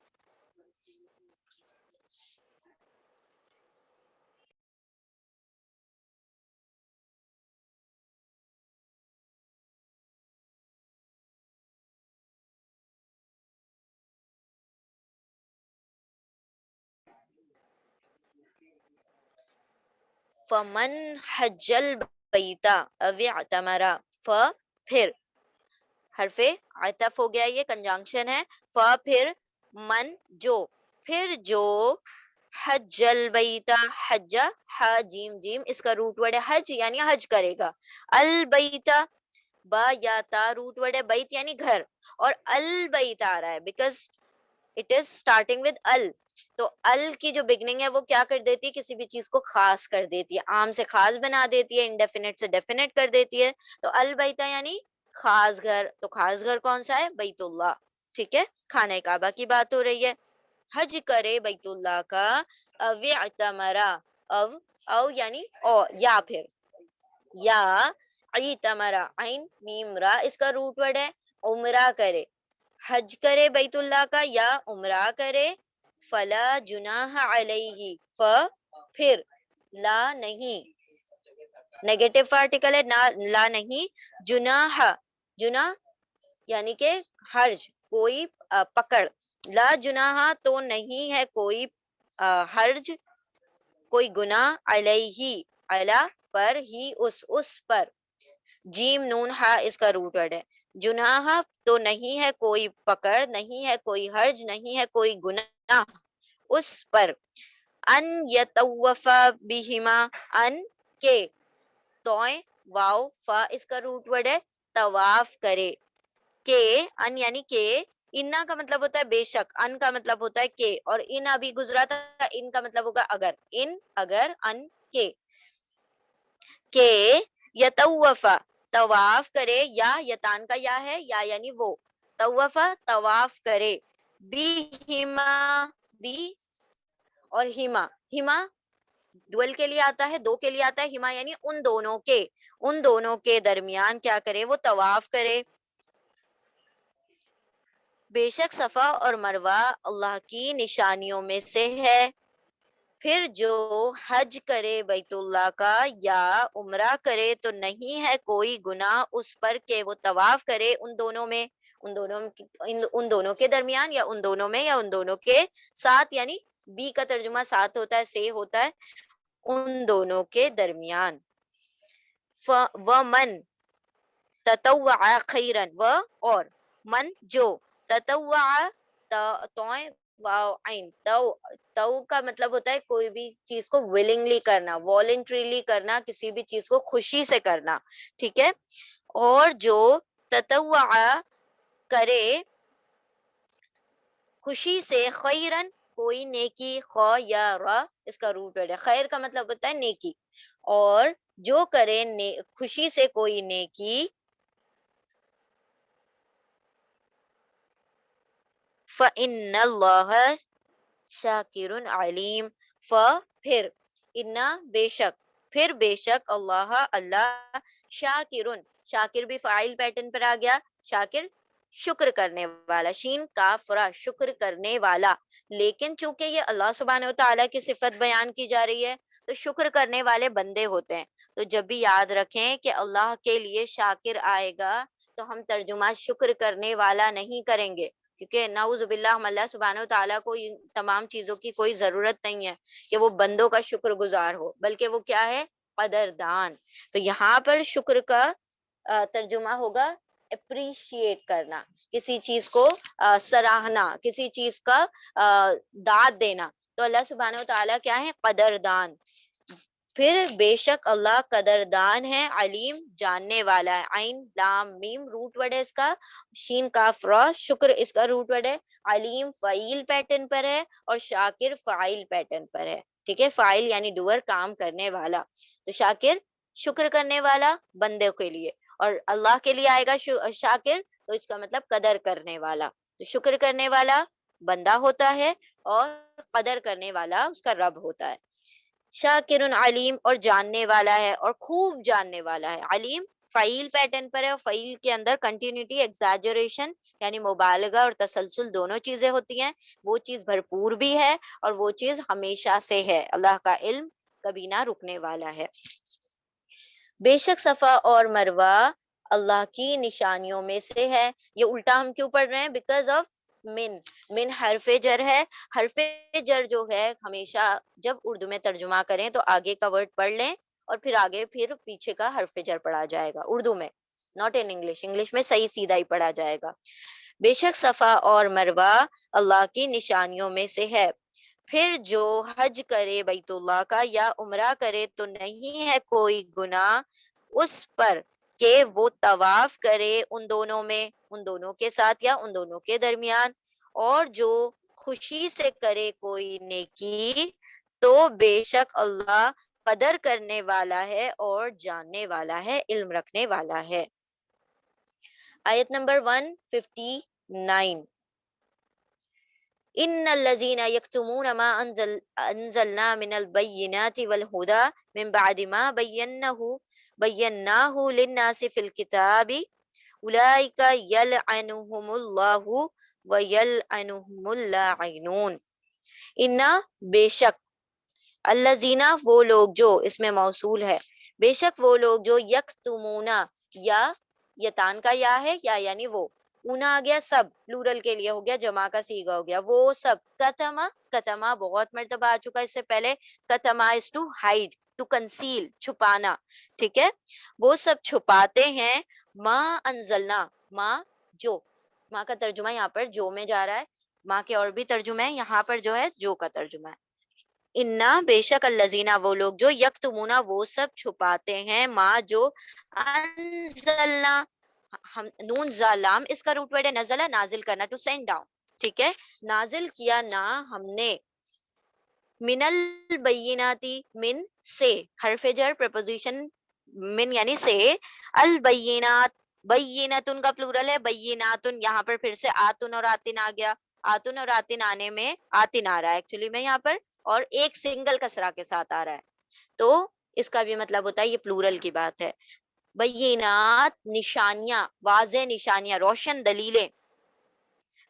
Speaker 1: فمن حج البیت او اعتمر, پھر حرف عطف ہو گیا, یہ کنجنکشن ہے. پھر من جو, پھر جو حج البیت حج ح جیم جیم اس کا روٹ ورڈ ہے حج یعنی حج کرے گا. البیت با یا تا روٹ ورڈ ہے, بیت یعنی گھر, اور البیت آ رہا ہے because it is starting with ال. تو ال کی جو بگننگ ہے وہ کیا کر دیتی ہے, کسی بھی چیز کو خاص کر دیتی ہے, عام سے خاص بنا دیتی ہے, انڈیفینٹ سے ڈیفینٹ کر دیتی ہے. تو البیتا یعنی خاص گھر. تو خاص گھر کون سا ہے, بیت اللہ. ٹھیک ہے, خانہ کعبہ کی بات ہو رہی ہے. حج کرے بیت اللہ کا, او اعتمرا, او یعنی اور یا پھر, یا اعتمرا عین میم را اس کا روٹ ورڈ ہے عمرہ کرے. حج کرے بیت اللہ کا یا عمرہ کرے. فلا جناح علیہ, پھر لا نہیں, نیگیٹو پارٹیکل ہے لا نہیں. جناح جناح یعنی کہ حرج کوئی پکڑ. لا جناح تو نہیں ہے کوئی حرج کوئی گناہ. علیہ علی پر, ہی اس پر. جیم نون ہا اس کا روٹ ورڈ ہے. جناح تو نہیں ہے کوئی پکڑ, نہیں ہے کوئی حرج, نہیں ہے کوئی گناہ اس پر. ان یطوف بہما, ان کے توئیں واو فا اس کا روٹ ورڈ ہے طواف کرے. کہ ان یعنی کہ, انا کا مطلب ہوتا ہے بے شک, ان کا مطلب ہوتا ہے کہ, اور ان ابھی گزرا تھا, ان کا مطلب ہوگا اگر. ان اگر, ان کے, کہ یطوفا طواف کرے, یا یتان کا یا ہے, یا یعنی وہ, طوفا طواف کرے. بہما بی اور ہما, ہما ڈویل کے لیے آتا ہے, دو کے لیے آتا ہے. ہما یعنی ان دونوں کے, ان دونوں کے درمیان کیا کرے, وہ طواف کرے. بے شک صفا اور مروہ اللہ کی نشانیوں میں سے ہے. پھر جو حج کرے بیت اللہ کا یا عمرہ کرے تو نہیں ہے کوئی گناہ اس پر کہ وہ طواف کرے ان دونوں میں, ان دونوں کے درمیان, یا ان دونوں میں, یا ان دونوں کے ساتھ. یعنی بی کا ترجمہ ساتھ ہوتا ہے, سے ہوتا ہے, ان دونوں کے درمیان. وَمَن تطوع خیرن, اور من جو, تطوع توئیں واو عین, تو کا مطلب ہوتا ہے کوئی بھی چیز کو willingly کرنا, voluntarily کرنا, کسی بھی چیز کو خوشی سے کرنا. ٹھیک ہے, اور جو تطوع کرے خوشی سے, خیرن کوئی نیکی, خو یا را اس کا روٹ ورڈ ہے. خیر کا مطلب ہوتا ہے نیکی, اور جو کرے خوشی سے کوئی نیکی, فَإِنَّ اللَّهَ شَاكِرٌ عَلِيمٌ, پھر انا بے شک, پھر بے شک اللہ اللہ, شاکرن, شاکر بھی فاعل پیٹرن پر آ گیا. شاکر شکر کرنے والا, شین کاف را شکر کرنے والا. لیکن چونکہ یہ اللہ سبحانہ وتعالیٰ کی صفت بیان کی جا رہی ہے تو شکر کرنے والے بندے ہوتے ہیں. تو جب بھی یاد رکھیں کہ اللہ کے لیے شاکر آئے گا تو ہم ترجمہ شکر کرنے والا نہیں کریں گے, کیونکہ نعوذ باللہ ہم اللہ سبحانہ وتعالیٰ کو ان تمام چیزوں کی کوئی ضرورت نہیں ہے کہ وہ بندوں کا شکر گزار ہو, بلکہ وہ کیا ہے, قدردان. تو یہاں پر شکر کا ترجمہ ہوگا اپریشیٹ کرنا, کسی چیز کو سراہنا, کسی چیز کا داد دینا. تو اللہ سبحانہ وتعالیٰ کیا ہے, قدردان. پھر بے شک اللہ قدردان ہے, علیم جاننے والا ہے. عین لام میم روٹ ورڈ ہے اس کا, شین کاف را شکر اس کا روٹ ورڈ ہے. علیم فعیل پیٹرن پر ہے, اور شاکر فاعل پیٹرن پر ہے. ٹھیک ہے, فاعل یعنی ڈوئر, کام کرنے والا. تو شاکر شکر کرنے والا بندے کے لیے, اور اللہ کے لیے آئے گا شاکر، تو اس کا مطلب قدر کرنے والا. تو شکر کرنے والا بندہ ہوتا ہے اور قدر کرنے والا اس کا رب ہوتا ہے. شاکر علیم، اور جاننے والا ہے اور خوب جاننے والا ہے. علیم فعیل پیٹرن پر ہے، اور فعیل کے اندر کنٹینیوٹی، ایگزاجریشن یعنی مبالغہ اور تسلسل دونوں چیزیں ہوتی ہیں. وہ چیز بھرپور بھی ہے اور وہ چیز ہمیشہ سے ہے. اللہ کا علم کبھی نہ رکنے والا ہے. بے شک صفا اور مروہ اللہ کی نشانیوں میں سے ہے. یہ الٹا ہم کیوں پڑھ رہے ہیں؟ بیکاز آف من. من حرف جر ہے. حرف جر جو ہے ہمیشہ جب اردو میں ترجمہ کریں تو آگے کا ورڈ پڑھ لیں اور پھر آگے پھر پیچھے کا حرف جر پڑھا جائے گا اردو میں، ناٹ ان انگلش. انگلش میں صحیح سیدھا ہی پڑھا جائے گا. بے شک صفا اور مروہ اللہ کی نشانیوں میں سے ہے. پھر جو حج کرے بیت اللہ کا یا عمرہ کرے تو نہیں ہے کوئی گناہ اس پر کہ وہ طواف کرے ان دونوں میں، ان دونوں کے ساتھ یا ان دونوں کے درمیان. اور جو خوشی سے کرے کوئی نیکی تو بے شک اللہ قدر کرنے والا ہے اور جاننے والا ہے، علم رکھنے والا ہے. آیت نمبر 159. ان الذين يكتمون ما انزلنا من البينات والهدى من بعد ما بيناه للناس في الكتاب اولئك يلعنهم الله ويلعنهم اللاعنون. انا بے شک، الذین وہ لوگ جو، اس میں موصول ہے، بے شک وہ لوگ جو یکتمونا، یا یتان کا یا ہے یا یعنی وہ، اونا آ گیا سب پلورل کے لیے ہو گیا، جمع کا صیغہ ہو گیا، وہ سب. کتما، کتما بہت مرتبہ آ چکا اس سے پہلے. کتما از ٹو ہائڈ، ٹو کنسیل، چھپانا. ٹھیک ہے، وہ سب چھپاتے ہیں. ماں انزلنا، ماں جو، ماں کا ترجمہ یہاں پر جو میں جا رہا ہے. ماں کے اور بھی ترجمے ہیں، یہاں پر جو ہے جو کا ترجمہ ہے. انا بے شک الذین وہ لوگ جو یکتمونا وہ سب چھپاتے ہیں، ماں جو انزلنا، ہم نون زالام اس کا روٹ ورڈ ہے نزلہ، نازل کرنا، ٹو سینڈ ڈاؤن. ٹھیک ہے، نازل کیا نہ ہم نے، من البیناتی من سے، حرف جر پریپوزیشن من یعنی سے، البینات بیناتن کا پلورل ہے، بیناتن یہاں پر پھر سے آتن اور آتن آ گیا. آتن اور آتن آنے میں آتن آ رہا ہے ایکچولی میں یہاں پر، اور ایک سنگل کسرہ کے ساتھ آ رہا ہے، تو اس کا بھی مطلب ہوتا ہے یہ پلورل کی بات ہے. بینات نشانیاں، واضح نشانیاں، روشن دلیلیں.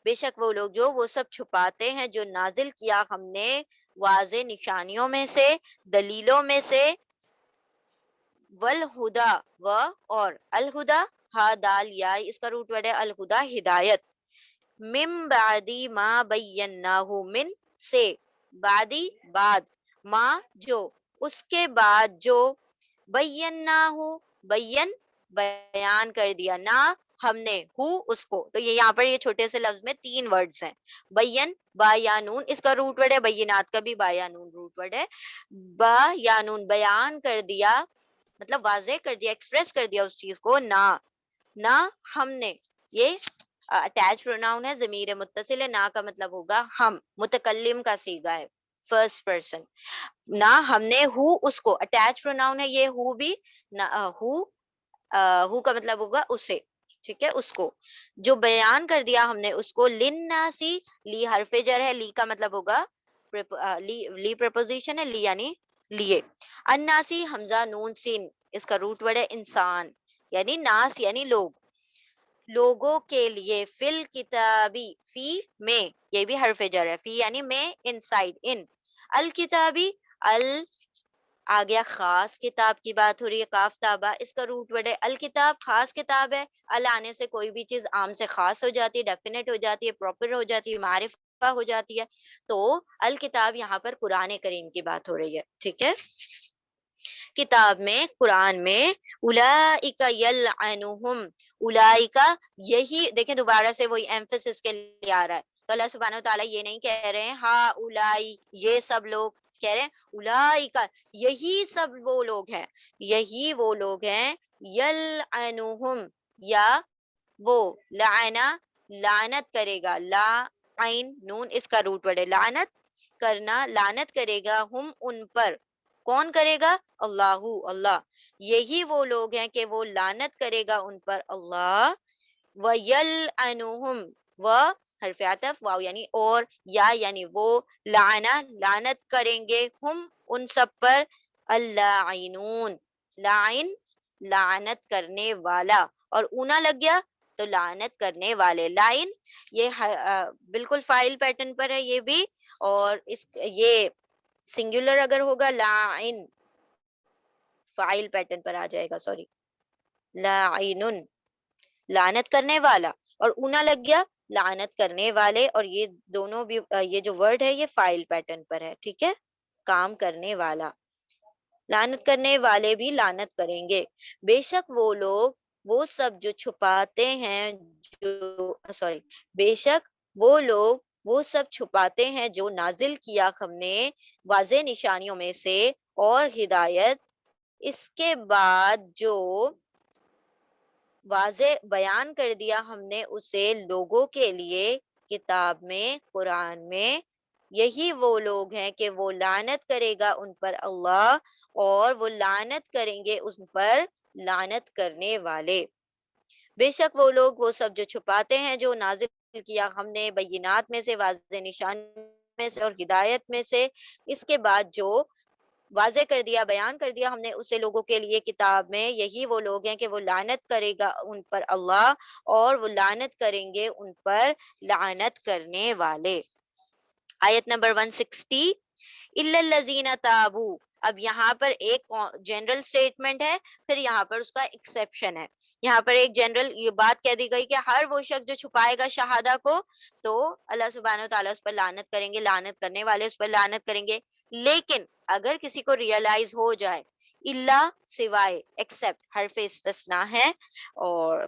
Speaker 1: بے شک وہ لوگ جو وہ سب چھپاتے ہیں جو نازل کیا ہم نے واضح نشانیوں میں سے، دلیلوں میں سے. والہدا و اور، الہدا ہا دال یا اس کا روٹ ورڈ ہے الہدا ہدایت. من بعدی ما بیناہ من سے، بعدی بعد، ما جو اس کے بعد جو، بیناہ بیان کر دیا، نہ ہم نے ہو اس کو. تو یہ یہاں پر یہ چھوٹے سے لفظ میں 3 ورڈز ہیں. بین با یا نون اس کا روٹ ورڈ ہے، بینات کا بھی با یا نون روٹ ورڈ ہے. با یا نون بیان کر دیا مطلب واضح کر دیا، ایکسپریس کر دیا اس چیز کو، نہ ہم نے. یہ اٹیچ پروناؤن ہے، ضمیر متصل ہے، نہ کا مطلب ہوگا ہم، متکلم کا صیغہ ہے فرسٹ پرسن. نہ ہم نے ہو اس کو، اٹیچ پروناؤن ہے یہ ہو بھی، ہو کا مطلب ہوگا اسے. ٹھیک ہے، اس کو جو بیان کر دیا ہم نے اس کو. للناسی، لی حرف جر ہے، لی کا مطلب ہوگا لی پریپوزیشن ہے، لی یعنی لیے. الناسی حمزہ نون سین اس کا روٹ ورڈ ہے انسان، یعنی ناس یعنی لوگ، لوگوں کے لیے. فل کتابی، فی میں یہ بھی حرف جر ہے، فی یعنی میں، ان سائڈ ان. الکتابی، ال آ گیا خاص کتاب کی بات ہو رہی ہے، کاف تابا اس کا روٹ ورڈ ہے. الکتاب خاص کتاب ہے، ال آنے سے کوئی بھی چیز عام سے خاص ہو جاتی ہے، ڈیفینیٹ ہو جاتی ہے، پراپر ہو جاتی ہے، معرفہ ہو جاتی ہے. تو الکتاب یہاں پر قرآن کریم کی بات ہو رہی ہے. ٹھیک ہے، کتاب میں، قرآن میں. اولئک یلعنہم، اولئک یہی دیکھیں دوبارہ سے وہی ایمفیسس کے لیے آ رہا ہے. تو اللہ سبحانہ وتعالیٰ یہ نہیں کہہ رہے ہیں ہا اولائی یہ سب لوگ، کہہ رہے ہیں اولئک یہی سب وہ لوگ ہیں، یہی وہ لوگ ہیں. یلعنہم یا وہ، لعنا لعنت کرے گا، لا عین نون اس کا روٹ ورڈ ہے لعنت کرنا، لعنت کرے گا، ہم ان پر. کون کرے گا؟ اللہ، اللہ. یہی وہ لوگ ہیں کہ وہ لعنت کرے گا ان پر اللہ، وَيَلْعَنُهُمْ، و حرف عطف واو یعنی اور، یا یعنی وہ، لعنہ لعنت کریں گے، ہم ان سب پر، اللاعنون لائن لعنت کرنے والا، اور اونا لگ گیا تو لعنت کرنے والے، لائن یہ بالکل فائل پیٹرن پر ہے یہ بھی، اور اس یہ سنگولر اگر ہوگا لائن فائل پیٹرن پر آ جائے گا، سوری، لائنن لعنت کرنے والا، اور اونا لگ گیا لعنت کرنے والے، اور یہ دونوں بھی یہ جو ورڈ ہے یہ فائل پیٹرن پر ہے، ٹھیک ہے، کام کرنے والا، لعنت کرنے والے بھی لعنت کریں گے، بے شک وہ لوگ وہ سب جو چھپاتے ہیں، جو سوری بے شک وہ لوگ وہ سب چھپاتے ہیں جو نازل کیا ہم نے واضح نشانیوں میں سے اور ہدایت، اس کے بعد جو واضح بیان کر دیا ہم نے اسے لوگوں کے لیے کتاب میں، قرآن میں، یہی وہ لوگ ہیں کہ وہ لعنت کرے گا ان پر اللہ، اور وہ لعنت کریں گے ان پر لعنت کرنے والے، بے شک وہ لوگ وہ سب جو چھپاتے ہیں جو نازل کیا ہم نے بینات میں سے، واضح نشان میں سے اور ہدایت میں سے، اس کے بعد جو واضح کر دیا بیان کر دیا ہم نے اسے لوگوں کے لیے کتاب میں، یہی وہ لوگ ہیں کہ وہ لعنت کرے گا ان پر اللہ، اور وہ لعنت کریں گے ان پر لعنت کرنے والے۔ آیت نمبر 160، الا الذین تابوا، اب یہاں پر ایک جنرل سٹیٹمنٹ ہے، پھر یہاں پر اس کا ایکسیپشن ہے، یہاں پر ایک جنرل یہ بات کہہ دی گئی کہ ہر وہ شخص جو چھپائے گا شہادہ کو تو اللہ سبحانہ و تعالیٰ اس پر لعنت کریں گے، لعنت کرنے والے اس پر لعنت کریں گے، لیکن اگر کسی کو ریئلائز ہو جائے، اللہ سوائے، ایکسپٹ حرف استثناء ہے، اور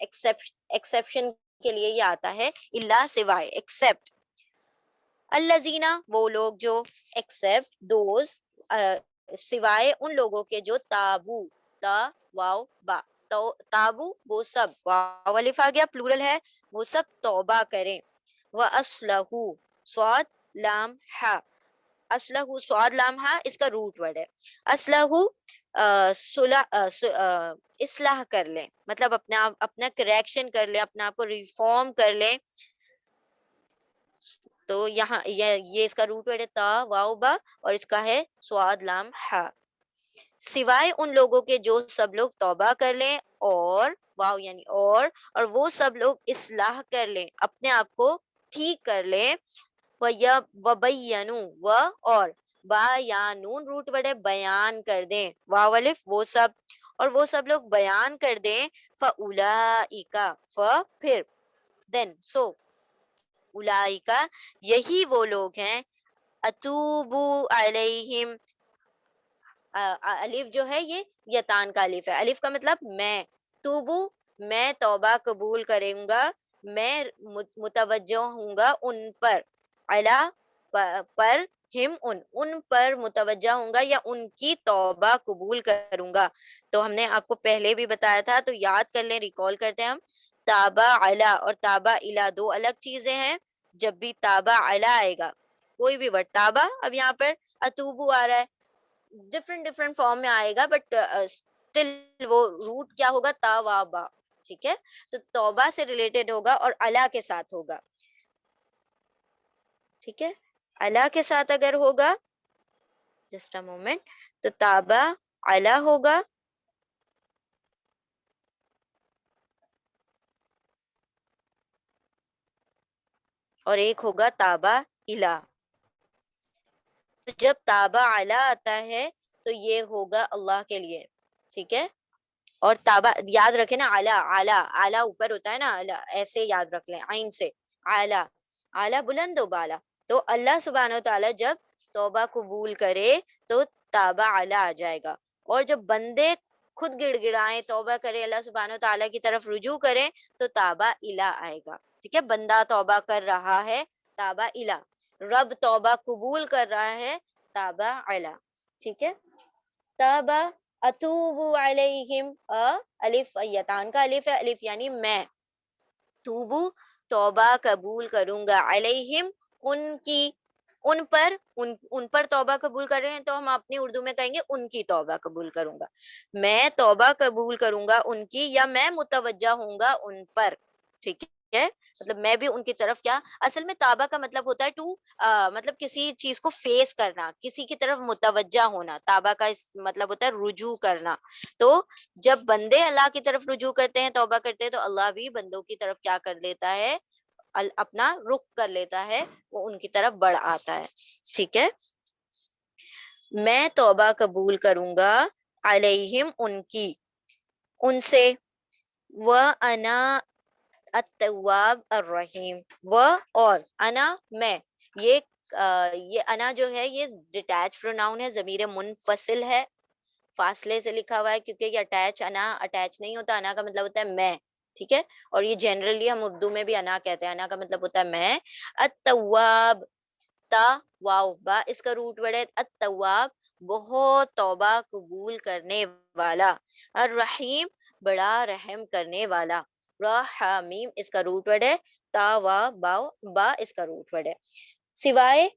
Speaker 1: ایکسیپشن کے لیے یہ آتا ہے اللہ سوائے، ایکسپٹ الذین، وہ لوگ جو، ایکسپٹ دوز، سوائے ان لوگوں کے جو تابو، تا واو با، تو تابو وہ سب، واو الف آ گیا پلورل ہے، وہ سب توبہ کریں، وَأَصْلَحُ صاد لام ہا، اسلح سواد لام ہا اس کا روٹ ورڈ ہے، اسلح اصلاح کر لیں، مطلب اپنا کریکشن کر لیں، اپنا آپ کو ریفارم کر لیں، تو یہاں یہ اس کا روٹ ورڈ ہے تا واو با، اور اس کا ہے سواد لام ہا، سوائے ان لوگوں کے جو سب لوگ توبہ کر لیں، اور واو یعنی اور وہ سب لوگ اصلاح کر لیں، اپنے آپ کو ٹھیک کر لیں، وَبَيَّنُوا، اور با یا نون روٹ ورڈ ہے بیان کر دیں، واو الف وہ سب، اور وہ سب لوگ بیان کر دیں، فَأُولَئِكَ، پھر دین سو، اولئک یہی وہ لوگ ہیں، اتوبو علیہم، الف جو ہے یہ یتان کا الف ہے، الف کا مطلب میں، توبو میں توبہ قبول کروں گا، میں متوجہ ہوں گا ان پر، علا پر، ہم ان پر متوجہ ہوں گا یا ان کی توبہ قبول کروں گا، تو ہم نے آپ کو پہلے بھی بتایا تھا، تو یاد کر لیں، ریکال کرتے ہیں ہم، تابا علا اور تابا الا دو الگ چیزیں ہیں، جب بھی تابا علا آئے گا کوئی بھی ورڈ، تابا اب یہاں پر اتوبو آ رہا ہے، ڈفرنٹ فارم میں آئے گا، بٹ اسٹل وہ روٹ کیا ہوگا، تا وا با، ٹھیک ہے، تو توبہ سے ریلیٹڈ ہوگا اور اللہ کے ساتھ ہوگا، ٹھیک ہے، اللہ کے ساتھ اگر ہوگا، جسٹ اے مومنٹ، تو تابا اللہ ہوگا، اور ایک ہوگا تابا الہ، جب تابا الہ آتا ہے تو یہ ہوگا اللہ کے لیے، ٹھیک ہے، اور تابا یاد رکھیں نا، اعلیٰ اعلیٰ اعلیٰ اوپر ہوتا ہے نا، اعلیٰ ایسے یاد رکھ لیں عین سے، اعلیٰ اعلیٰ بلند و بالا، تو اللہ سبحانہ و تعالیٰ جب توبہ قبول کرے تو تابہ اعلیٰ آ جائے گا، اور جب بندے خود گڑ گڑائیں توبہ کرے اللہ سبحانہ و تعالیٰ کی طرف رجوع کریں تو تابہ الہ آئے گا، ٹھیک ہے، بندہ توبہ کر رہا ہے تابہ الہ، رب توبہ قبول کر رہا ہے تابہ الہ، ٹھیک ہے، تابہ اتوبو علیہم، الف یتان کا الف ہے، الف یعنی میں، توبو توبہ قبول کروں گا، علیہم ان کی، ان پر ان پر توبہ قبول کر رہے ہیں تو ہم اپنی اردو میں کہیں گے ان کی توبہ قبول کروں گا. میں توبہ قبول کروں گا ان کی، یا میں متوجہ ہوں گا ان پر. ٹھیک ہے، مطلب میں بھی ان کی طرف کیا، اصل میں توبہ کا مطلب ہوتا ہے مطلب کسی چیز کو فیس کرنا، کسی کی طرف متوجہ ہونا. توبہ کا مطلب ہوتا ہے رجوع کرنا. تو جب بندے اللہ کی طرف رجوع کرتے ہیں، توبہ کرتے ہیں، تو اللہ بھی بندوں کی طرف کیا کر لیتا ہے، اپنا رخ کر لیتا ہے، وہ ان کی طرف بڑھ آتا ہے. ٹھیک ہے، میں توبہ قبول کروں گا علیہم ان کی، ان سے، وَأَنَا التواب الرحیم، اور انا میں. یہ یہ انا جو ہے یہ ڈیٹیچ پروناؤن ہے، ضمیر منفصل ہے، فاصلے سے لکھا ہوا ہے، کیونکہ یہ انا اٹیچ نہیں ہوتا. انا کا مطلب ہوتا ہے میں. ٹھیک ہے، اور یہ جنرلی ہم اردو میں بھی انا کہتے ہیں. انا کا مطلب ہوتا ہے میں. التواب، تا واو با اس کا روٹ ورڈ ہے. التواب بہت توبہ قبول کرنے والا. الرحیم بڑا رحم کرنے والا. رحمیم اس کا روٹ ورڈ ہے. تا وا با اس کا روٹ ورڈ ہے. سوائے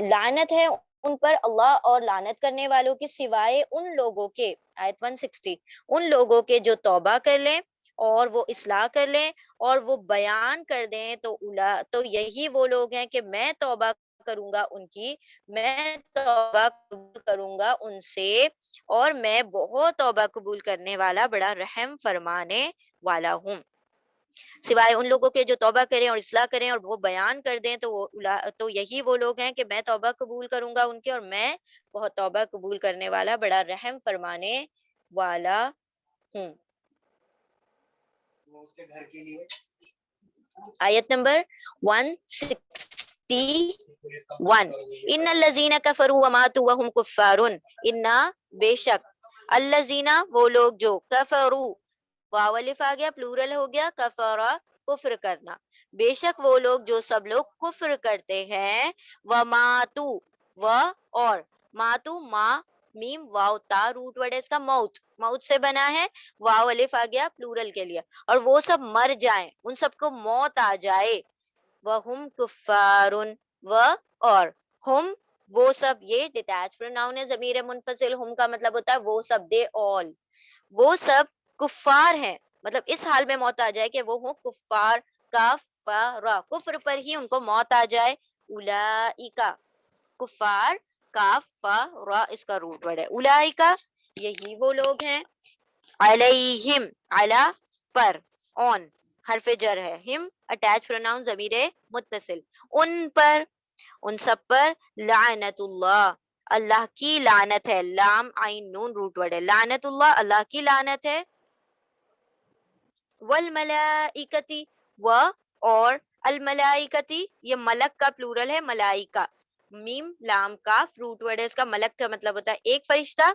Speaker 1: لعنت ہے ان پر اللہ اور لعنت کرنے والوں کی، سوائے ان لوگوں کے، آیت 160، ان لوگوں کے جو توبہ کر لیں اور وہ اصلاح کر لیں اور وہ بیان کر دیں، تو یہی وہ لوگ ہیں کہ میں توبہ کروں گا ان کی، میں توبہ قبول کروں گا ان سے، اور میں بہت توبہ قبول کرنے والا، بڑا رحم فرمانے والا ہوں. سوائے ان لوگوں کے جو توبہ کریں اور اصلاح کریں اور وہ بیان کر دیں، تو یہی وہ لوگ ہیں کہ میں توبہ قبول کروں گا ان کی، اور میں بہت توبہ قبول کرنے والا، بڑا رحم فرمانے والا ہوں. آیت نمبر 161، ان الذین کفروا وماتوا وهم کفار، ان بے شک، الذین وہ لوگ جو، کفروا واو الف آ گیا، پلورل ہو گیا، کفرا کفر کرنا، بے شک وہ لوگ جو سب لوگ کفر کرتے ہیں، وماتو و اور ماتو ما میم واو تا روٹ ورڈ ہے اس کا موت، موت سے بنا ہے، واو الف آ گیا پلورل کے لیے، اور وہ سب مر جائیں، ان سب کو موت آ جائے. وَهُمْ کفارن و اور ہم وہ سب، یہ ڈیٹیچ پروناؤن ہے، ضمیر منفصل. ہم کا مطلب ہوتا ہے وہ سب، دے آل، وہ سب کفار ہیں. مطلب اس حال میں موت آ جائے کہ وہ ہوں کفار، کافرا کفر پر ہی ان کو موت آ جائے. اولئک کفار، کافرا اس کا روٹ ورڈ ہے. اولئک یہی وہ لوگ ہیں، علیہم علی پر، اون حرف جر ہے، ہم اٹیچ پروناؤن ضمیر متصل، ان پر، ان سب پر، لعنت اللہ اللہ کی لعنت ہے. لام عین نون روٹ ورڈ ہے. لعنت اللہ اللہ کی لعنت ہے. والملائکتی و اور الملائکتی یہ ملک کا پلورل ہے، ملائکہ، میم لام کاف روٹ ورڈ ہے اس کا. ملک کا مطلب ہوتا ہے ایک فرشتہ،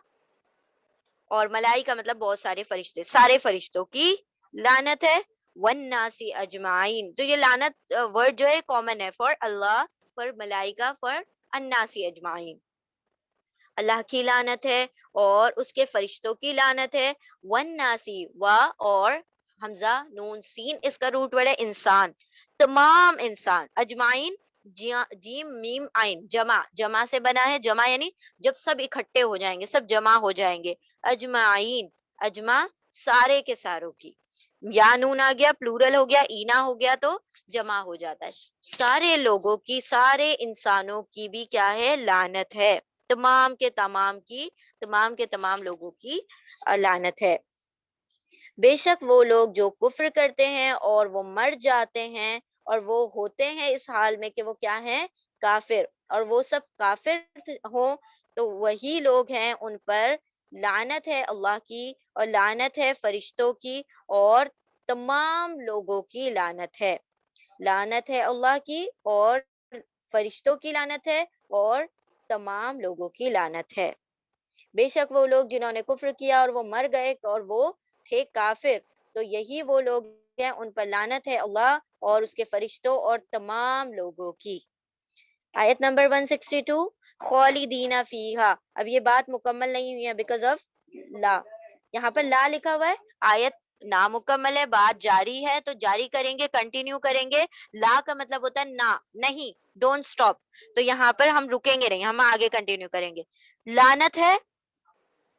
Speaker 1: اور ملائکہ مطلب بہت سارے فرشتے، سارے فرشتوں کی لعنت ہے. والناس اجمعین، تو یہ لعنت ورڈ جو ہے کامن ہے فار اللہ، فار ملائکہ، فار الناس اجمعین. اللہ کی لعنت ہے اور اس کے فرشتوں کی لعنت ہے. والناسی و اور حمزہ نون سین اس کا روٹ ورڈ ہے انسان، تمام انسان. اجمعین جیم میم عین جمع، جمع سے بنا ہے، جمع یعنی جب سب اکٹھے ہو جائیں گے، سب جمع ہو جائیں گے. اجمعین اجمع سارے کے ساروں کی، یا نون آ گیا پلورل ہو گیا، اینا ہو گیا تو جمع ہو جاتا ہے. سارے لوگوں کی، سارے انسانوں کی بھی کیا ہے، لعنت ہے. تمام کے تمام لوگوں کی لعنت ہے. بے شک وہ لوگ جو کفر کرتے ہیں اور وہ مر جاتے ہیں اور وہ ہوتے ہیں اس حال میں کہ وہ کیا ہیں، کافر، اور وہ سب کافر ہوں، تو وہی لوگ ہیں ان پر لعنت ہے اللہ کی، اور لعنت ہے فرشتوں کی، اور تمام لوگوں کی لعنت ہے. لعنت ہے اللہ کی اور فرشتوں کی لعنت ہے اور تمام لوگوں کی لعنت ہے. بے شک وہ لوگ جنہوں نے کفر کیا اور وہ مر گئے اور وہ تھے کافر، تو یہی وہ لوگ ہیں ان پر لعنت ہے اللہ اور اس کے فرشتوں اور تمام لوگوں کی. آیت نمبر 162، خالدین فیہا، اب یہ بات مکمل نہیں ہوئی ہے بیکاز آف لا، یہاں پر لا لکھا ہوا ہے، آیت نامکمل ہے، بات جاری ہے تو جاری کریں گے، کنٹینیو کریں گے. لا کا مطلب ہوتا ہے نہ، نہیں، ڈونٹ اسٹاپ. تو یہاں پر ہم رکیں گے نہیں, ہم آگے کنٹینیو کریں گے. لعنت ہے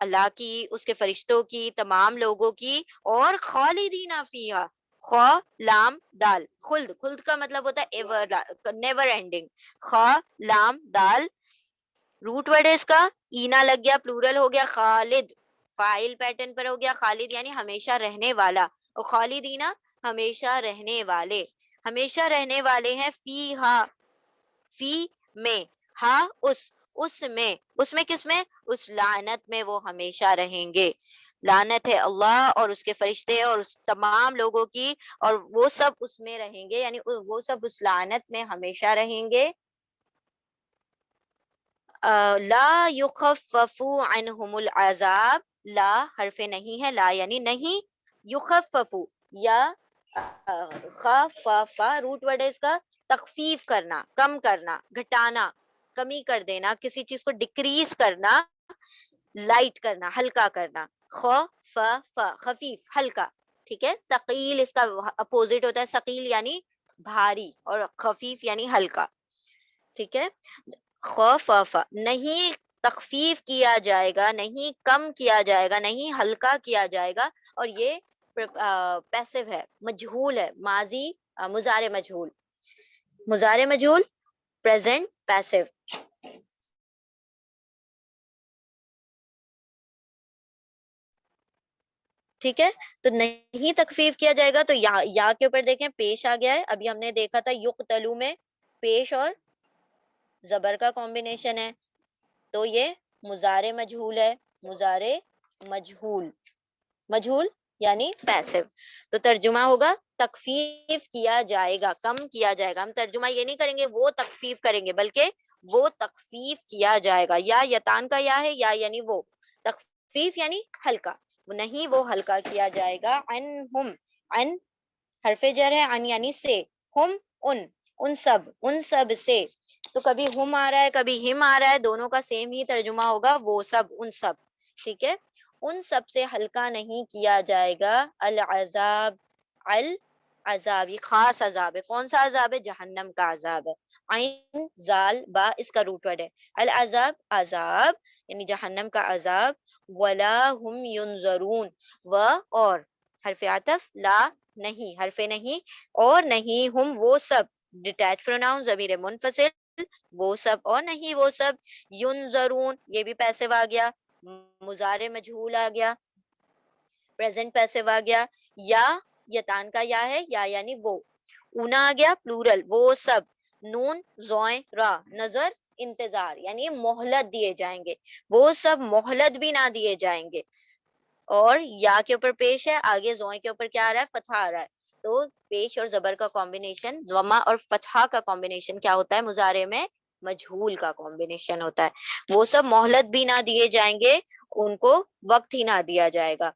Speaker 1: اللہ کی, اس کے فرشتوں کی, تمام لوگوں کی, اور خالدین فیہا, خا لام دال, خلد, خلد کا مطلب ہوتا ہے ایور, نیور اینڈنگ. خا لام دال روٹ ورڈ ہے اس کا, اینا لگ گیا, پلورل ہو گیا, خالد فائل پیٹرن پر ہو گیا, خالد یعنی ہمیشہ رہنے والا, اور خالدینا ہمیشہ رہنے والے, ہمیشہ رہنے والے ہیں, فیہا فی میں, ہاں اس میں, اس میں کس میں, اس لعنت میں وہ ہمیشہ رہیں گے. لعنت ہے اللہ اور اس کے فرشتے اور اس تمام لوگوں کی, اور وہ سب اس میں رہیں گے, یعنی وہ سب اس لعنت میں ہمیشہ رہیں گے. لا یخفف عنہم العذاب, لا حرف نہیں ہے, لا یعنی نہیں, یخفف یا خفف روٹ ورڈ ہے اس کا, تخفیف کرنا, کم کرنا, گھٹانا, کمی کر دینا, کسی چیز کو ڈکریز کرنا, لائٹ کرنا, ہلکا کرنا. خفف خفیف, ہلکا, ٹھیک ہے. ثقیل اس کا اپوزٹ ہوتا ہے, ثقیل یعنی بھاری, اور خفیف یعنی ہلکا, ٹھیک ہے. خفف نہیں تخفیف کیا جائے گا, نہیں کم کیا جائے گا, نہیں ہلکا کیا جائے گا, اور یہ پیسو ہے, مجہول ہے, ماضی مضارع مجہول, مضارع مجہول پریزنٹ پیسو. ٹھیک ہے, تو نہیں تخفیف کیا جائے گا. تو یا کے اوپر دیکھیں پیش آ گیا ہے, ابھی ہم نے دیکھا تھا یقتلو میں پیش اور زبر کا کمبینیشن ہے, تو یہ مضارع مجہول ہے, مضارع مجہول, مجہول یعنی پیسو. تو ترجمہ ہوگا تخفیف کیا جائے گا, کم کیا جائے گا. ہم ترجمہ یہ نہیں کریں گے وہ تخفیف کریں گے, بلکہ وہ تخفیف کیا جائے گا. یا یتان کا یا ہے, یا یعنی وہ, تخفیف یعنی ہلکا, نہیں وہ ہلکا کیا جائے گا. عنہم, عن حرف جر ہے, عن یعنی سے, ہم ان سب سے. تو کبھی ہم آ رہا ہے, کبھی ہم آ رہا ہے, دونوں کا سیم ہی ترجمہ ہوگا, وہ سب, ان سب, ٹھیک ہے. ان سب سے ہلکا نہیں کیا جائے گا. العذاب, العذاب یہ خاص عذاب ہے, کون سا عذاب ہے, جہنم کا عذاب ہے. عین زال با اس کا روٹ ورڈ ہے. العذاب عذاب یعنی جہنم کا عذاب. ولا هم ينظرون, و اور حرف عطف, لا نہیں, حرف نہیں, اور نہیں, ہم وہ سب, ڈیٹیچ پروناؤن ضمیر منفصل, وہ سب اور نہیں وہ سب. ینظرون یہ بھی پیسو آ گیا, مضارع مجہول آ گیا, پریزنٹ پیسو آ گیا. یا یتان کا یا ہے, یا یعنی وہ, اونا آ گیا پلورل, وہ سب. نون زوئیں را, نظر انتظار یعنی مہلت دیے جائیں گے, وہ سب مہلت بھی نہ دیے جائیں گے. اور یا کے اوپر پیش ہے, آگے زوئیں کے اوپر کیا آ رہا ہے, فتحہ آ رہا ہے. تو پیش اور زبر کا کمبینیشن, ضمہ اور فتحہ کا کمبینیشن کیا ہوتا ہے مضارع میں, مجہول کا کمبینیشن ہوتا ہے. وہ سب مہلت بھی نہ دیے جائیں گے, ان کو وقت ہی نہ دیا جائے گا.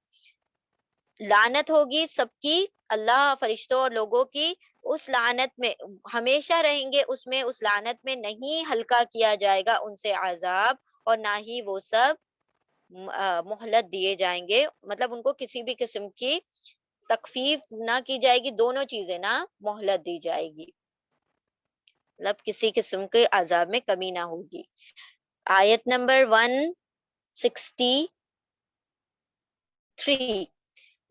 Speaker 1: لعنت ہوگی سب کی, اللہ فرشتوں اور لوگوں کی, اس لعنت میں ہمیشہ رہیں گے, اس میں, اس لعنت میں نہیں ہلکا کیا جائے گا ان سے عذاب, اور نہ ہی وہ سب مہلت دیے جائیں گے, مطلب ان کو کسی بھی قسم کی تخفیف نہ کی جائے گی, دونوں چیزیں نہ مہلت دی جائے گی, مطلب کسی قسم کے عذاب میں کمی نہ ہوگی. آیت نمبر 163,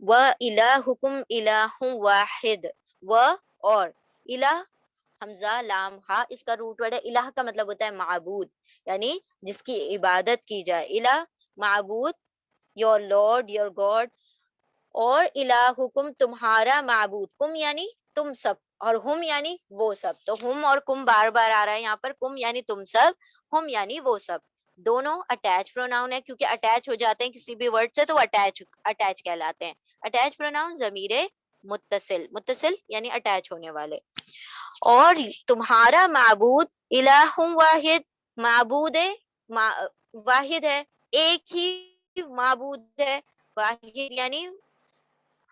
Speaker 1: وَإِلَٰهُكُمْ إِلَٰهٌ وَاحِدٌ, و اور, الہ حمزہ لام ہا اس کا روٹ ورڈ ہے. الہ کا مطلب ہوتا ہے معبود, یعنی جس کی عبادت کی جائے. الہ معبود, یور لارڈ, یور گاڈ. اور الہکم تمہارا معبود, کم یعنی تم سب, اور ہم یعنی وہ سب. تو ہم اور کم بار بار آ رہا ہے یہاں پر, کم یعنی تم سب, ہم یعنی وہ سب. دونوں اٹیچ پروناؤن ہے, کیونکہ اٹیچ ہو جاتے ہیں کسی بھی ورڈ سے تو اٹیچ کہلاتے ہیں. اٹیچ پروناؤن ضمیر متصل, متصل یعنی اٹیچ ہونے والے. اور تمہارا معبود الہ واحد, معبود واحد ہے, ایک ہی معبود ہے. واحد یعنی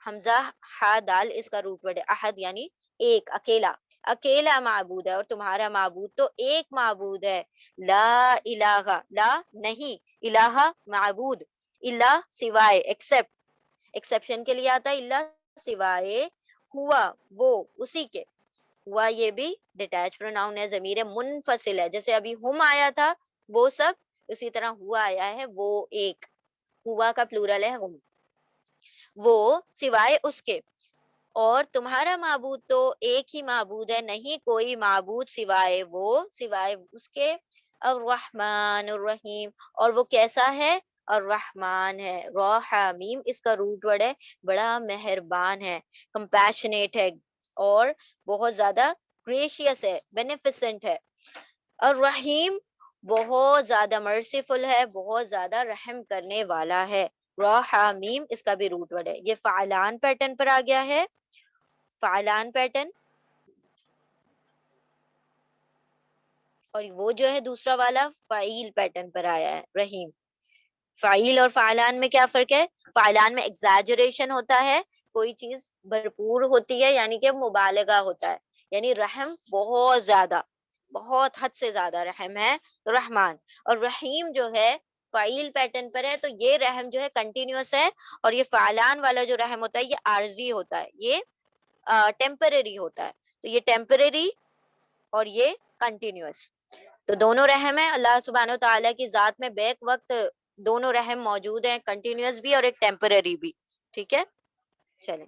Speaker 1: حمزہ ہا دال اس کا روٹ ورڈ ہے, احد یعنی ایک, اکیلا, اکیلا معبود ہے, اور تمہارا معبود تو ایک معبود ہے. لا الہ, لا نہیں, الہ معبود, الا سوائے, ایکسپٹ, ایکسپشن کے لیے آتا ہے, الا سوائے, ہوا وہ اسی کے, ہوا یہ بھی ڈیٹیچ پروناؤن ہے، ضمیر منفصل ہے، جیسے ابھی ہم آیا تھا وہ سب، اسی طرح ہوا آیا ہے وہ ایک، ہوا کا پلورل ہے ہم، وہ سوائے اس کے، اور تمہارا معبود تو ایک ہی معبود ہے، نہیں کوئی معبود سوائے وہ، سوائے اس کے، الرحمن الرحیم، اور وہ کیسا ہے، الرحمن ہے، رحمیم اس کا روٹ ورڈ ہے، بڑا مہربان ہے، کمپیشنیٹ ہے، اور بہت زیادہ گریشیس ہے، بینیفیسنٹ ہے، الرحیم بہت زیادہ مرسیفل ہے، بہت زیادہ رحم کرنے والا ہے، رحمیم اس کا بھی روٹ ورڈ ہے، یہ فعلان پیٹرن پر آ گیا ہے، فعلان پیٹرن، اور وہ جو ہے دوسرا والا فعیل پیٹرن پر آیا ہے، رحیم۔ فعیل اور فعلان میں کیا فرق ہے؟ فعلان میں ایگزیجریشن ہوتا ہے، کوئی چیز بھرپور ہوتی ہے، یعنی کہ مبالغہ ہوتا ہے، یعنی رحم بہت زیادہ، بہت حد سے زیادہ رحم ہے رحمان، اور رحیم جو ہے فعیل پیٹرن پر ہے، تو یہ رحم جو ہے کنٹینیوس ہے، اور یہ فعلان والا جو رحم ہوتا ہے یہ عارضی ہوتا ہے، یہ ٹیمپرری ہوتا ہے، تو یہ ٹیمپرری اور یہ کنٹینیوس، تو دونوں رحم ہیں اللہ سبحانہ و تعالیٰ کی ذات میں، بیک وقت دونوں رحم موجود ہیں، کنٹینیوس بھی اور ایک ٹیمپرری بھی، ٹھیک ہے، چلیں،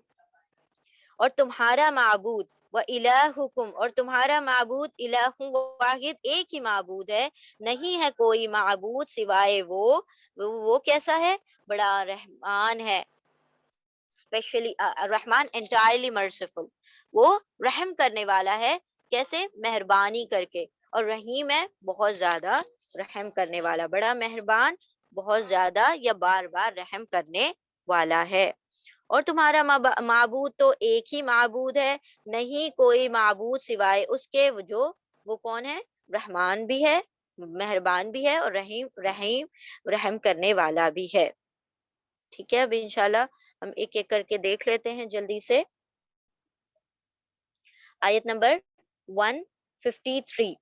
Speaker 1: اور تمہارا معبود و الہکم، اور تمہارا معبود الہ واحد ایک ہی معبود ہے، نہیں ہے کوئی معبود سوائے وہ کیسا ہے، بڑا رحمان ہے، اسپیشلی رحمان انٹائرلی مرسیفل، وہ رحم کرنے والا ہے، کیسے، مہربانی کر کے، اور رحیم ہے بہت زیادہ رحم کرنے والا، بڑا مہربان، بہت زیادہ یا بار بار رحم کرنے والا ہے، اور تمہارا معبود تو ایک ہی معبود ہے، نہیں کوئی معبود سوائے اس کے، وہ کون ہے، رحمان بھی ہے، مہربان بھی ہے، اور رحیم رحیم رحم کرنے والا بھی ہے، ٹھیک ہے، اب انشاءاللہ ہم ایک ایک کر کے دیکھ لیتے ہیں جلدی سے، آیت نمبر 153،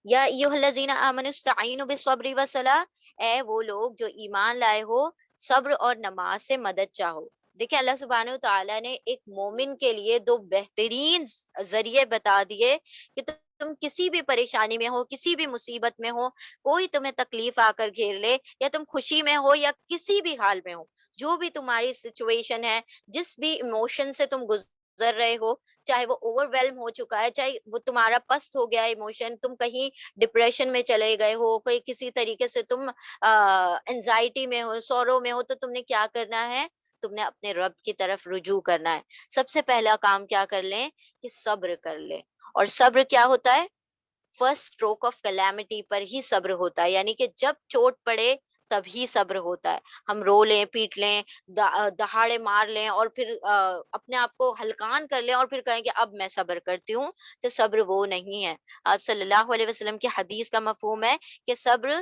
Speaker 1: یا ایھا الذین آمنوا استعینوا بالصبر والصلاۃ، اے وہ لوگ جو ایمان لائے ہو، صبر اور نماز سے مدد چاہو۔ دیکھیں اللہ سبحانہ و تعالیٰ نے ایک مومن کے لیے دو بہترین ذریعے بتا دیے کہ تم کسی بھی پریشانی میں ہو، کسی بھی مصیبت میں ہو، کوئی تمہیں تکلیف آ کر گھیر لے، یا تم خوشی میں ہو یا کسی بھی حال میں ہو، جو بھی تمہاری سچویشن ہے، جس بھی ایموشن سے تم گزر رہے ہو، چاہے وہ اوور ویلم ہو چکا ہے، چاہے وہ تمہارا پست ہو گیا ایموشن، تم کہیں ڈپریشن میں چلے گئے ہو، کوئی کسی طریقے سے تم انزائٹی میں ہو، سورو میں ہو، تو تم نے کیا کرنا ہے، تم نے اپنے رب کی طرف رجوع کرنا ہے، سب سے پہلا کام کیا کر لیں کہ صبر کر لیں، اور صبر کیا ہوتا ہے، فرسٹ اسٹروک آف کلیمٹی پر ہی صبر ہوتا ہے، یعنی کہ جب چوٹ پڑے تبھی صبر ہوتا ہے، ہم رو لیں، پیٹ لیں، دہاڑے مار لیں، اور پھر اپنے آپ کو ہلکان کر لیں، اور پھر کہیں کہ اب میں صبر کرتی ہوں، تو صبر وہ نہیں ہے، آپ صلی اللہ علیہ وسلم کی حدیث کا مفہوم ہے کہ صبر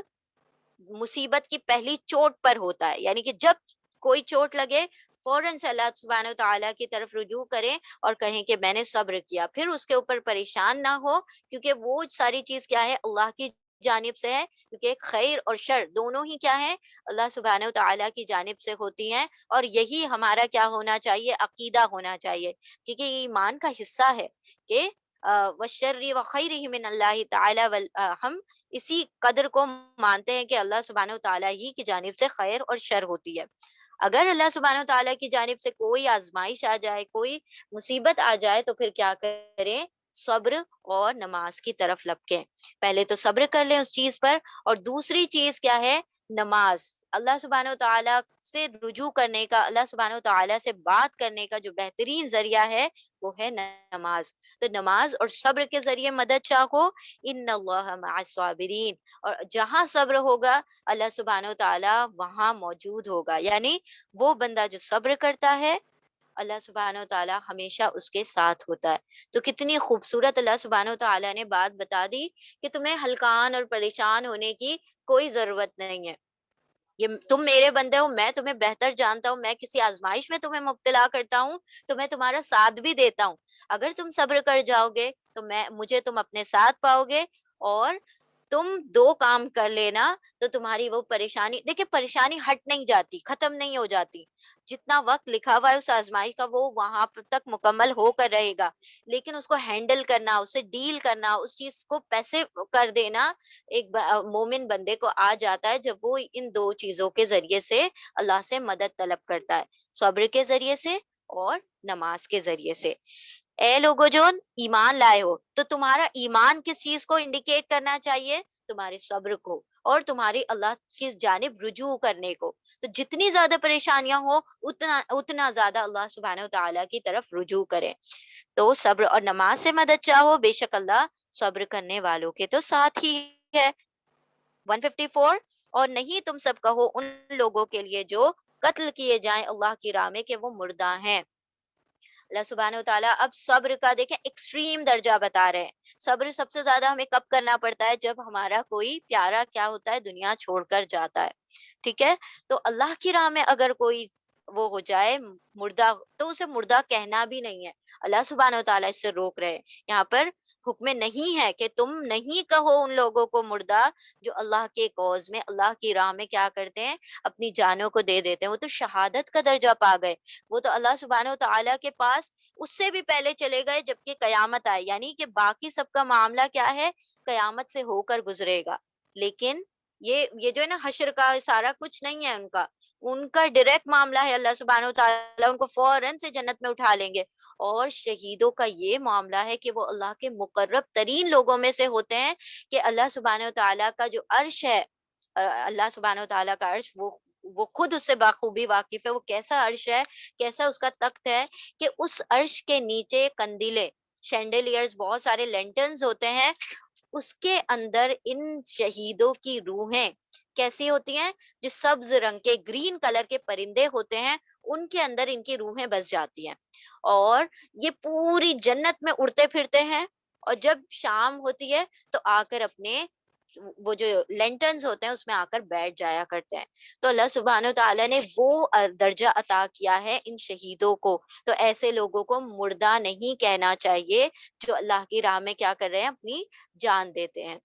Speaker 1: مصیبت کی پہلی چوٹ پر ہوتا ہے، یعنی کہ جب کوئی چوٹ لگے فوراً سے اللہ سبحانہ و تعالیٰ کی طرف رجوع کریں اور کہیں کہ میں نے صبر کیا، پھر اس کے اوپر پریشان نہ ہو، کیونکہ وہ ساری چیز کیا ہے، اللہ کی جانب سے ہے، کیونکہ خیر اور شر دونوں ہی کیا ہے، اللہ سبحانہ و تعالیٰ کی جانب سے ہوتی ہیں، اور یہی ہمارا کیا ہونا چاہیے، عقیدہ ہونا چاہیے، کیونکہ یہ ایمان کا حصہ ہے کہ وَالشَّرِّ وَخَيْرِهِ مِنَ اللَّهِ تَعَالَى، ہم اسی قدر کو مانتے ہیں کہ اللہ سبحانہ و تعالیٰ ہی کی جانب سے خیر اور شر ہوتی ہے، اگر اللہ سبحانہ و تعالیٰ کی جانب سے کوئی آزمائش آ جائے، کوئی مصیبت آ جائے، تو پھر کیا کریں، صبر اور نماز کی طرف لپکیں، پہلے تو صبر کر لیں اس چیز پر، اور دوسری چیز کیا ہے، نماز، اللہ سبحانہ و تعالیٰ سے رجوع کرنے کا، اللہ سبحانہ و تعالیٰ سے بات کرنے کا جو بہترین ذریعہ ہے وہ ہے نماز، تو نماز اور صبر کے ذریعے مدد چاہو، ان اللہ مع الصابرین، اور جہاں صبر ہوگا اللہ سبحانہ و تعالیٰ وہاں موجود ہوگا، یعنی وہ بندہ جو صبر کرتا ہے اللہ سبحانہ و تعالیٰ ہمیشہ اس کے ساتھ ہوتا ہے، تو کتنی خوبصورت اللہ سبحانہ و تعالیٰ نے بات بتا دی کہ تمہیں ہلکان اور پریشان ہونے کی کوئی ضرورت نہیں ہے، یہ تم میرے بندے ہو، میں تمہیں بہتر جانتا ہوں، میں کسی آزمائش میں تمہیں مبتلا کرتا ہوں تو میں تمہارا ساتھ بھی دیتا ہوں، اگر تم صبر کر جاؤ گے تو مجھے تم اپنے ساتھ پاؤ گے، اور تم 2 کام کر لینا تو تمہاری وہ پریشانی، دیکھیں پریشانی ہٹ نہیں جاتی، ختم نہیں ہو جاتی، جتنا وقت لکھا ہوا ہے اس آزمائش کا وہ وہاں تک مکمل ہو کر رہے گا، لیکن اس کو ہینڈل کرنا، اس سے ڈیل کرنا، اس چیز کو پیسے کر دینا ایک مومن بندے کو آ جاتا ہے جب وہ ان 2 چیزوں کے ذریعے سے اللہ سے مدد طلب کرتا ہے، صبر کے ذریعے سے اور نماز کے ذریعے سے۔ اے لوگو جو ایمان لائے ہو، تو تمہارا ایمان کس چیز کو انڈیکیٹ کرنا چاہیے؟ تمہارے صبر کو اور تمہاری اللہ کی جانب رجوع کرنے کو۔ تو جتنی زیادہ پریشانیاں ہو اتنا زیادہ اللہ سبحانہ وتعالیٰ کی طرف رجوع کریں۔ تو صبر اور نماز سے مدد چاہو، بے شک اللہ صبر کرنے والوں کے تو ساتھ ہی ہے۔ 154، اور نہیں تم سب کہو ان لوگوں کے لیے جو قتل کیے جائیں اللہ کی راہ میں کہ وہ مردہ ہیں۔ اللہ سبحانہ و تعالیٰ اب صبر کا دیکھیں ایکسٹریم درجہ بتا رہے ہیں۔ صبر سب سے زیادہ ہمیں کب کرنا پڑتا ہے؟ جب ہمارا کوئی پیارا کیا ہوتا ہے، دنیا چھوڑ کر جاتا ہے، ٹھیک ہے؟ تو اللہ کی راہ میں اگر کوئی وہ ہو جائے مردہ، تو اسے مردہ کہنا بھی نہیں ہے، اللہ سبحانہ و تعالیٰ اس سے روک رہے ہیں۔ یہاں پر حکم نہیں ہے کہ تم نہیں کہو ان لوگوں کو مردہ جو اللہ کے کوز میں، اللہ کی راہ میں کیا کرتے ہیں، اپنی جانوں کو دے دیتے ہیں، وہ تو شہادت کا درجہ پا گئے، وہ تو اللہ سبحانہ و تعالیٰ کے پاس اس سے بھی پہلے چلے گئے جبکہ قیامت آئے، یعنی کہ باقی سب کا معاملہ کیا ہے، قیامت سے ہو کر گزرے گا، لیکن یہ جو ہے نا حشر کا سارا کچھ نہیں ہے ان کا ڈائریکٹ معاملہ ہے، اللہ سبحانہ و تعالیٰ ان کو فوراً سے جنت میں اٹھا لیں گے۔ اور شہیدوں کا یہ معاملہ ہے کہ وہ اللہ کے مقرب ترین لوگوں میں سے ہوتے ہیں، کہ اللہ سبحانہ و تعالیٰ کا جو عرش ہے، اللہ سبحانہ و تعالیٰ کا عرش، وہ خود اس سے باخوبی واقف ہے، وہ کیسا عرش ہے، کیسا اس کا تخت ہے، کہ اس عرش کے نیچے قندیلیں، شینڈیلیئرز، بہت سارے لینٹرنز ہوتے ہیں، اس کے اندر ان شہیدوں کی روحیں کیسی ہوتی ہیں، جو سبز رنگ کے گرین کلر کے پرندے ہوتے ہیں، ان کے اندر ان کی روحیں بس جاتی ہیں، اور یہ پوری جنت میں اڑتے پھرتے ہیں، اور جب شام ہوتی ہے تو آ کر اپنے وہ جو لینٹرنز ہوتے ہیں اس میں آ کر بیٹھ جایا کرتے ہیں۔ تو اللہ سبحانہ و تعالیٰ نے وہ درجہ عطا کیا ہے ان شہیدوں کو، تو ایسے لوگوں کو مردہ نہیں کہنا چاہیے جو اللہ کی راہ میں کیا کر رہے ہیں، اپنی جان دیتے ہیں۔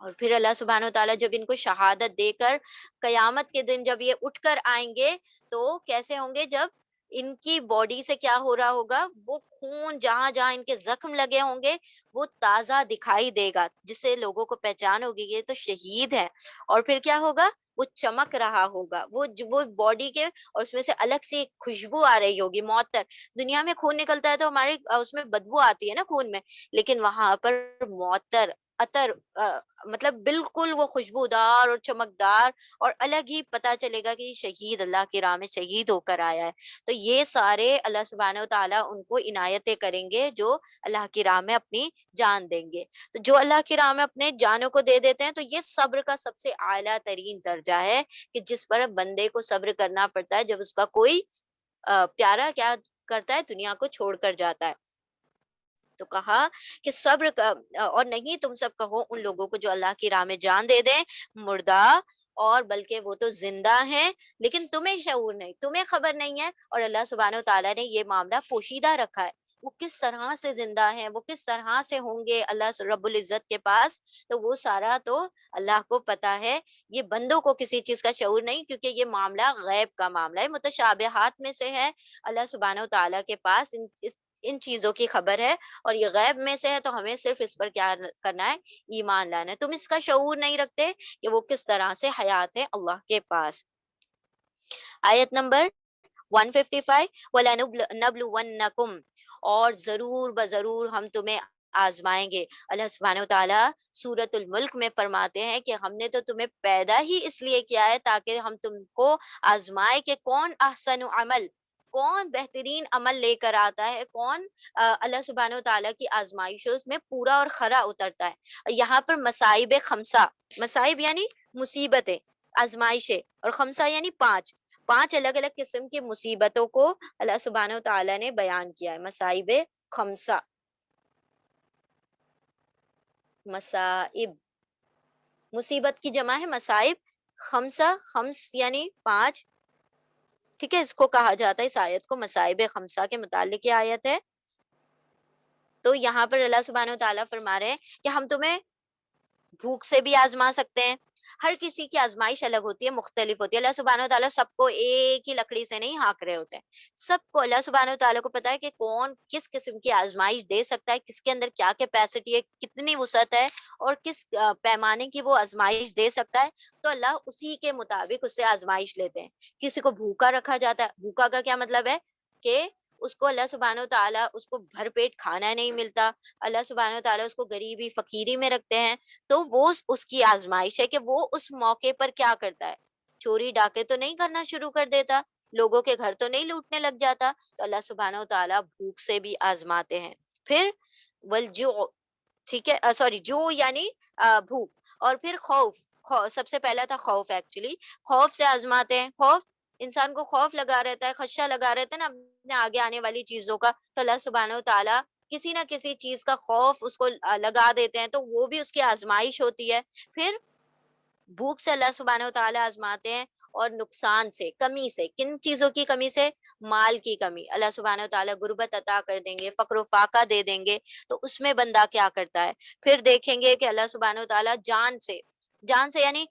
Speaker 1: اور پھر اللہ سبحانہ و تعالیٰ جب ان کو شہادت دے کر قیامت کے دن جب یہ اٹھ کر آئیں گے تو کیسے ہوں گے؟ جب ان کی باڈی سے کیا ہو رہا ہوگا، وہ خون جہاں جہاں ان کے زخم لگے ہوں گے وہ تازہ دکھائی دے گا، جس سے لوگوں کو پہچان ہوگی یہ تو شہید ہے۔ اور پھر کیا ہوگا؟ وہ چمک رہا ہوگا، وہ باڈی کے، اور اس میں سے الگ سے ایک خوشبو آ رہی ہوگی معطر۔ دنیا میں خون نکلتا ہے تو ہمارے اس میں بدبو آتی ہے نا خون میں، لیکن وہاں پر معطر عطر، مطلب بالکل وہ خوشبودار اور چمکدار، اور الگ ہی پتا چلے گا کہ یہ شہید اللہ کی راہ میں شہید ہو کر آیا ہے۔ تو یہ سارے اللہ سبحانہ و تعالیٰ ان کو عنایتیں کریں گے جو اللہ کی راہ میں اپنی جان دیں گے۔ تو جو اللہ کی راہ میں اپنے جانوں کو دے دیتے ہیں تو یہ صبر کا سب سے اعلیٰ ترین درجہ ہے، کہ جس پر بندے کو صبر کرنا پڑتا ہے جب اس کا کوئی پیارا کیا کرتا ہے، دنیا کو چھوڑ کر جاتا ہے۔ تو کہا کہ صبر کا، اور نہیں تم سب کہو ان لوگوں کو جو اللہ کی راہ میں جان دے دیں مردہ، اور بلکہ وہ تو زندہ ہیں، لیکن تمہیں شعور نہیں، تمہیں خبر نہیں ہے، اور اللہ سبحانہ و تعالیٰ نے یہ معاملہ پوشیدہ رکھا ہے، وہ کس طرح سے زندہ ہیں، وہ کس طرح سے ہوں گے اللہ رب العزت کے پاس، تو وہ سارا تو اللہ کو پتا ہے، یہ بندوں کو کسی چیز کا شعور نہیں، کیونکہ یہ معاملہ غیب کا معاملہ ہے، متشابہات میں سے ہے، اللہ سبحانہ و تعالیٰ کے پاس ان چیزوں کی خبر ہے، اور یہ غیب میں سے ہے، تو ہمیں صرف اس پر کیا کرنا ہے، ایمان لانا ہے۔ تم اس کا شعور نہیں رکھتے کہ وہ کس طرح سے حیات ہے اللہ کے پاس۔ آیت نمبر 155، وَلَنَبْلُوَنَّكُمْ، اور ضرور بضرور ہم تمہیں آزمائیں گے۔ اللہ سبحانہ و تعالیٰ سورۃ الملک میں فرماتے ہیں کہ ہم نے تو تمہیں پیدا ہی اس لیے کیا ہے تاکہ ہم تم کو آزمائے کہ کون احسن عمل، کون بہترین عمل لے کر آتا ہے، کون اللہ سبحانہ و تعالیٰ کی آزمائشوں میں پورا اور خرا اترتا ہے۔ یہاں پر مصائب خمسہ، مصائب یعنی مصیبتیں، آزمائشیں، اور خمسہ یعنی پانچ، پانچ الگ الگ قسم کی مصیبتوں کو اللہ سبحانہ و تعالیٰ نے بیان کیا ہے، مصائب خمسہ، مصائب، مصیبت کی جمع ہے مصائب، خمسہ، خمس یعنی پانچ، ٹھیک ہے، اس کو کہا جاتا ہے، اس آیت کو مصائب خمسہ کے متعلق یہ آیت ہے۔ تو یہاں پر اللہ سبحانہ و تعالیٰ فرما رہے ہیں کہ ہم تمہیں بھوک سے بھی آزما سکتے ہیں. ہر کسی کی آزمائش الگ ہوتی ہے، مختلف ہوتی ہے. اللہ سبحانہ و تعالیٰ سب کو ایک ہی لکڑی سے نہیں ہانک رہے ہوتے ہیں. سب کو اللہ سبحانہ و تعالیٰ کو پتا ہے کہ کون کس قسم کی آزمائش دے سکتا ہے، کس کے اندر کیا کیپیسٹی ہے، کتنی وسعت ہے، اور کس پیمانے کی وہ آزمائش دے سکتا ہے. تو اللہ اسی کے مطابق اس سے آزمائش لیتے ہیں. کسی کو بھوکا رکھا جاتا ہے. بھوکا کا کیا مطلب ہے کہ اس کو اللہ سبحانہ و تعالیٰ اس کو بھر پیٹ کھانا نہیں ملتا. اللہ سبحانہ و تعالیٰ اس کو غریبی فقیری میں رکھتے ہیں. تو وہ اس کی آزمائش ہے کہ وہ اس موقع پر کیا کرتا ہے. چوری ڈاکے تو نہیں کرنا شروع کر دیتا، لوگوں کے گھر تو نہیں لوٹنے لگ جاتا. تو اللہ سبحانہ و تعالیٰ بھوک سے بھی آزماتے ہیں. پھر والجوع، ٹھیک ہے، سوری، جو یعنی بھوک. اور پھر خوف. سب سے پہلا تھا خوف. ایکچولی خوف سے آزماتے ہیں. خوف، انسان کو خوف لگا رہتا ہے، خدشہ لگا رہتا ہے نا اپنے آگے آنے والی چیزوں کا. تو اللہ سبحانہ و تعالیٰ کسی نہ کسی چیز کا خوف اس کو لگا دیتے ہیں، تو وہ بھی اس کی آزمائش ہوتی ہے. پھر بھوک سے اللہ سبحانہ و تعالیٰ آزماتے ہیں. اور نقصان سے، کمی سے. کن چیزوں کی کمی سے؟ مال کی کمی. اللہ سبحانہ و تعالیٰ غربت عطا کر دیں گے، فقر و فاقہ دے دیں گے. تو اس میں بندہ کیا کرتا ہے. پھر دیکھیں گے کہ اللہ سبحانہ و تعالیٰ جان سے، جان سے یعنی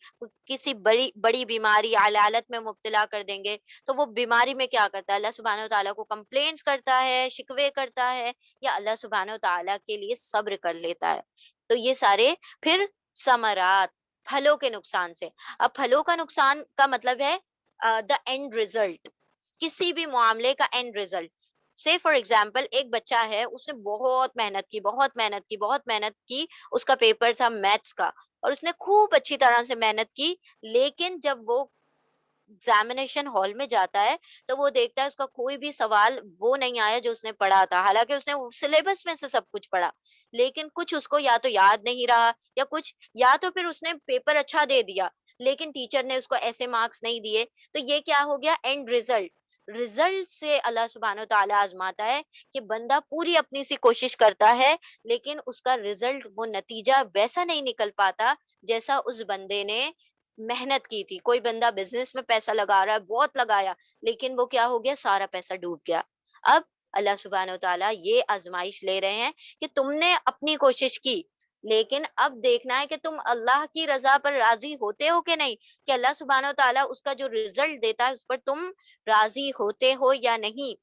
Speaker 1: کسی بڑی بڑی بیماری علالت میں مبتلا کر دیں گے. تو وہ بیماری میں کیا کرتا ہے، اللہ سبحانہ و تعالیٰ کو کمپلینٹس کرتا ہے، شکوے کرتا ہے، یا اللہ سبحانہ و تعالیٰ کے لیے صبر کر لیتا ہے. تو یہ سارے. پھر ثمرات، پھلوں کے نقصان سے. اب پھلوں کا نقصان کا مطلب ہے دا اینڈ ریزلٹ، کسی بھی معاملے کا اینڈ ریزلٹ. سے فار ایگزامپل ایک بچہ ہے، اس نے بہت محنت کی، بہت محنت کی، بہت محنت کی. اس کا پیپر تھا میتھس کا، اور اس نے خوب اچھی طرح سے محنت کی. لیکن جب وہ ایگزامینیشن ہال میں جاتا ہے تو وہ دیکھتا ہے اس کا کوئی بھی سوال وہ نہیں آیا جو اس نے پڑھا تھا. حالانکہ اس نے سلیبس میں سے سب کچھ پڑھا، لیکن کچھ اس کو یا تو یاد نہیں رہا، یا کچھ، یا تو پھر اس نے پیپر اچھا دے دیا لیکن ٹیچر نے اس کو ایسے مارکس نہیں دیے. تو یہ کیا ہو گیا، اینڈ ریزلٹ. رزلٹ سے اللہ سبحانہ و تعالیٰ آزماتا ہے کہ بندہ پوری اپنی سی کوشش کرتا ہے، لیکن اس کا رزلٹ، وہ نتیجہ ویسا نہیں نکل پاتا جیسا اس بندے نے محنت کی تھی. کوئی بندہ بزنس میں پیسہ لگا رہا ہے، بہت لگایا، لیکن وہ کیا ہو گیا، سارا پیسہ ڈوب گیا. اب اللہ سبحانہ و تعالیٰ یہ آزمائش لے رہے ہیں کہ تم نے اپنی کوشش کی، لیکن اب دیکھنا ہے کہ تم اللہ کی رضا پر راضی ہوتے ہو کہ نہیں، کہ اللہ سبحانہ و تعالیٰ اس کا جو رزلٹ دیتا ہے اس پر تم راضی ہوتے ہو یا نہیں.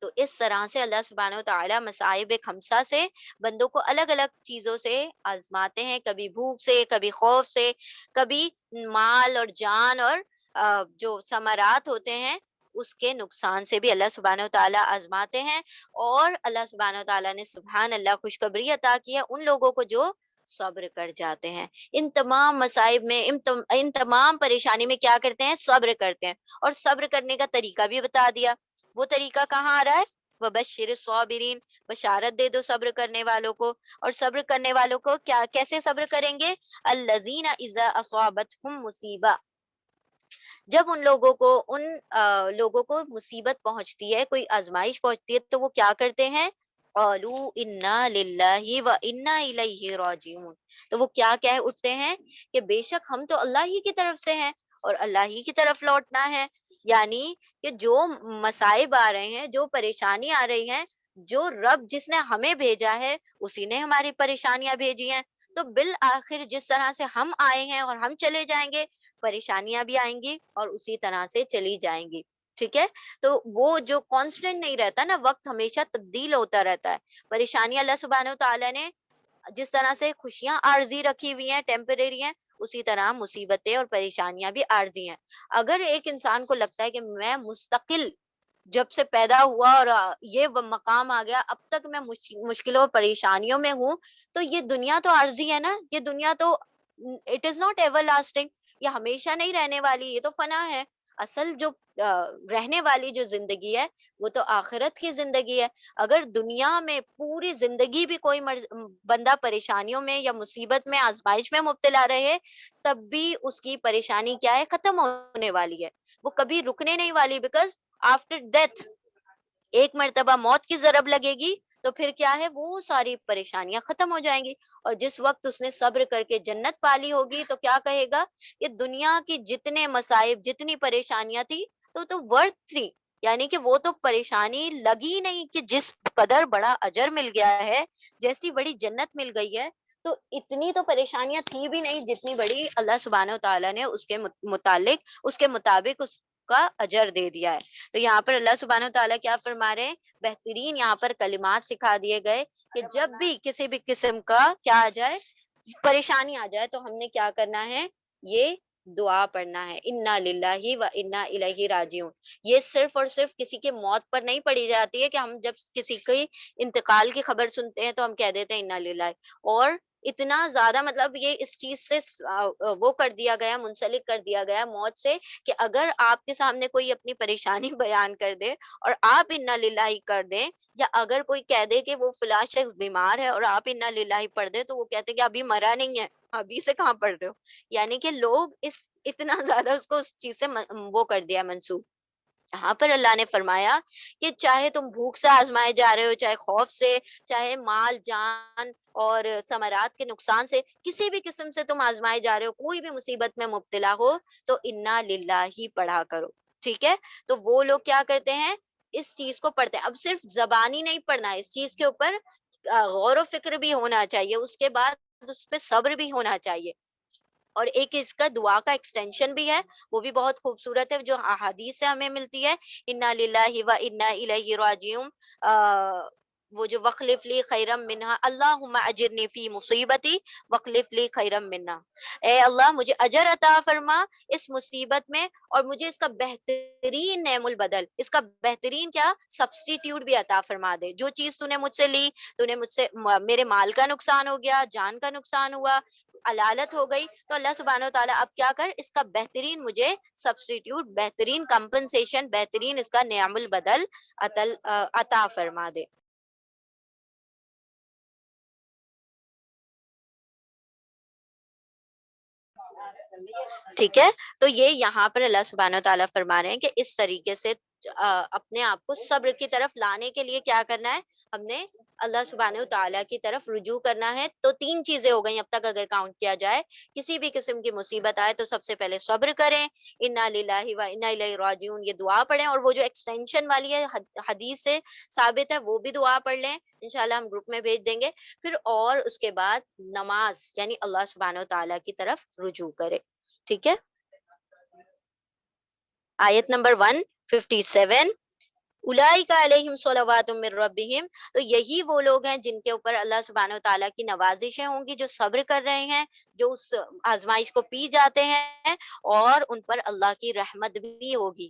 Speaker 1: تو اس طرح سے اللہ سبحانہ و تعالیٰ مصائب خمسہ سے بندوں کو الگ الگ چیزوں سے آزماتے ہیں. کبھی بھوک سے، کبھی خوف سے، کبھی مال اور جان، اور جو ثمرات ہوتے ہیں اس کے نقصان سے بھی اللہ سبحانہ و تعالیٰ آزماتے ہیں. اور اللہ سبحانہ و تعالیٰ نے سبحان اللہ خوشخبری عطا کی ہے ان لوگوں کو جو صبر کر جاتے ہیں. ان تمام مصائب میں، ان تمام پریشانی میں کیا کرتے ہیں، صبر کرتے ہیں. اور صبر کرنے کا طریقہ بھی بتا دیا. وہ طریقہ کہاں آ رہا ہے، وبشر الصابرین، بشارت دے دو صبر کرنے والوں کو. اور صبر کرنے والوں کو کیا، کیسے صبر کریں گے، الذین اذا اصابتہم مصیبہ، جب ان لوگوں کو، ان لوگوں کو مصیبت پہنچتی ہے، کوئی آزمائش پہنچتی ہے، تو وہ کیا کرتے ہیں، قالوا انا للہ و انا الیہ راجعون. تو وہ کیا کہہ اٹھتے ہیں کہ بے شک ہم تو اللہ ہی کی طرف سے ہیں اور اللہ ہی کی طرف لوٹنا ہے. یعنی کہ جو مصائب آ رہے ہیں، جو پریشانی آ رہی ہے، جو رب جس نے ہمیں بھیجا ہے اسی نے ہماری پریشانیاں بھیجی ہیں. تو بالآخر جس طرح سے ہم آئے ہیں اور ہم چلے جائیں گے، پریشانیاں بھی آئیں گی اور اسی طرح سے چلی جائیں گی. ٹھیک ہے. تو وہ جو کانسٹنٹ نہیں رہتا نا، وقت ہمیشہ تبدیل ہوتا رہتا ہے. پریشانی اللہ سبحانہ و تعالیٰ نے جس طرح سے خوشیاں عارضی رکھی ہوئی ہیں، ٹیمپریری ہیں، اسی طرح مصیبتیں اور پریشانیاں بھی عارضی ہیں. اگر ایک انسان کو لگتا ہے کہ میں مستقل جب سے پیدا ہوا اور یہ مقام آ گیا، اب تک میں مشکلوں اور پریشانیوں میں ہوں، تو یہ دنیا تو عارضی ہے نا. یہ دنیا تو it is not ever lasting, یہ ہمیشہ نہیں رہنے والی، یہ تو فنا ہے. اصل جو رہنے والی جو زندگی ہے وہ تو آخرت کی زندگی ہے. اگر دنیا میں پوری زندگی بھی کوئی بندہ پریشانیوں میں یا مصیبت میں، آزمائش میں مبتلا رہے، تب بھی اس کی پریشانی کیا ہے، ختم ہونے والی ہے. وہ کبھی رکنے نہیں والی. بیکاز آفٹر ڈیتھ، ایک مرتبہ موت کی ضرب لگے گی تو پھر کیا ہے، وہ ساری پریشانیاں ختم ہو جائیں گی. اور جس وقت اس نے صبر کر کے جنت پالی ہوگی تو کیا کہے گا، یہ دنیا کی جتنے مصائب، جتنی پریشانیاں تھی تو ورتھ تھی. یعنی کہ وہ تو پریشانی لگی نہیں، کہ جس قدر بڑا اجر مل گیا ہے، جیسی بڑی جنت مل گئی ہے، تو اتنی تو پریشانیاں تھی بھی نہیں جتنی بڑی اللہ سبحانہ و تعالیٰ نے اس کے متعلق اس کے مطابق اس کا اجر دے دیا ہے. تو یہاں پر اللہ سبحانہ و تعالیٰ کیا فرما رہے ہیں؟ بہترین یہاں پر کلمات سکھا دیے گئے کہ جب بھی کسی بھی قسم کا کیا آ جائے، پریشانی آ جائے، تو ہم نے کیا کرنا ہے؟ یہ دعا پڑھنا ہے، انا للہ و انا الیہ راجعون. یہ صرف اور صرف کسی کے موت پر نہیں پڑھی جاتی ہے کہ ہم جب کسی کی انتقال کی خبر سنتے ہیں تو ہم کہہ دیتے ہیں انا للہ. اور اتنا زیادہ مطلب یہ اس چیز سے وہ کر دیا گیا، منسلک کر دیا گیا موت سے، کہ اگر آپ کے سامنے کوئی اپنی پریشانی بیان کر دے اور آپ انا للہ کر دیں، یا اگر کوئی کہہ دے کہ وہ فلاں شخص بیمار ہے اور آپ انا للہ پڑھ دیں، تو وہ کہتے ہیں کہ ابھی مرا نہیں ہے، ابھی سے کہاں پڑھ رہے ہو. یعنی کہ لوگ اس اتنا زیادہ اس کو اس چیز سے وہ کر دیا منسوخ. یہاں پر اللہ نے فرمایا کہ چاہے تم بھوک سے آزمائے جا رہے ہو، چاہے خوف سے، چاہے مال جان اور ثمرات کے نقصان سے، کسی بھی قسم سے تم آزمائے جا رہے ہو، کوئی بھی مصیبت میں مبتلا ہو، تو انا للہ ہی پڑھا کرو. ٹھیک ہے؟ تو وہ لوگ کیا کرتے ہیں؟ اس چیز کو پڑھتے ہیں. اب صرف زبانی نہیں پڑھنا ہے، اس چیز کے اوپر غور و فکر بھی ہونا چاہیے، اس کے بعد اس پہ صبر بھی ہونا چاہیے. اور ایک اس کا دعا کا ایکسٹینشن بھی ہے، وہ بھی بہت خوبصورت ہے، جو احادیث سے ہمیں ملتی ہے. انا للہ و انا الیہ راجعون. وہ جو وخلف لی خیرم منہا اللہم اجرنی فی مصیبتی وخلف لی خیرم منہا. اے اللہ مجھے اجر عطا فرما اس مصیبت میں، اور مجھے اس کا بہترین نعم البدل، اس کا بہترین کیا سبسٹیٹیوٹ بھی عطا فرما دے. جو چیز تو نے مجھ سے لی، تو نے مجھ سے میرے مال کا نقصان ہو گیا، جان کا نقصان ہوا، علالت ہو گئی، تو اللہ سبحانہ و تعالیٰ اب کیا کر، اس کا بہترین مجھے سبسٹیٹیوٹ، بہترین کمپنسیشن، بہترین اس کا نعم البدل عطا فرما دے. ٹھیک ہے؟ تو یہ یہاں پر اللہ سبحانہ و تعالیٰ فرما رہے ہیں کہ اس طریقے سے اپنے آپ کو صبر کی طرف لانے کے لیے کیا کرنا ہے؟ ہم نے اللہ سبحانہ و تعالیٰ کی طرف رجوع کرنا ہے. تو تین چیزیں ہو گئی اب تک اگر کاؤنٹ کیا جائے. کسی بھی قسم کی مصیبت آئے تو سب سے پہلے صبر کریں، انا للہ و انا الیہ راجعون یہ دعا پڑھیں، اور وہ جو ایکسٹینشن والی ہے حدیث سے ثابت ہے وہ بھی دعا پڑھ لیں، انشاءاللہ ہم گروپ میں بھیج دیں گے. پھر اور اس کے بعد نماز، یعنی اللہ سبحانہ و تعالیٰ کی طرف رجوع کرے. ٹھیک ہے؟ آیت نمبر 157، اولئک علیہم صلوات من ربہم. تو یہی وہ لوگ ہیں جن کے اوپر اللہ سبحانہ و تعالیٰ کی نوازشیں ہوں گی، جو صبر کر رہے ہیں، جو اس آزمائش کو پی جاتے ہیں، اور ان پر اللہ کی رحمت بھی ہوگی.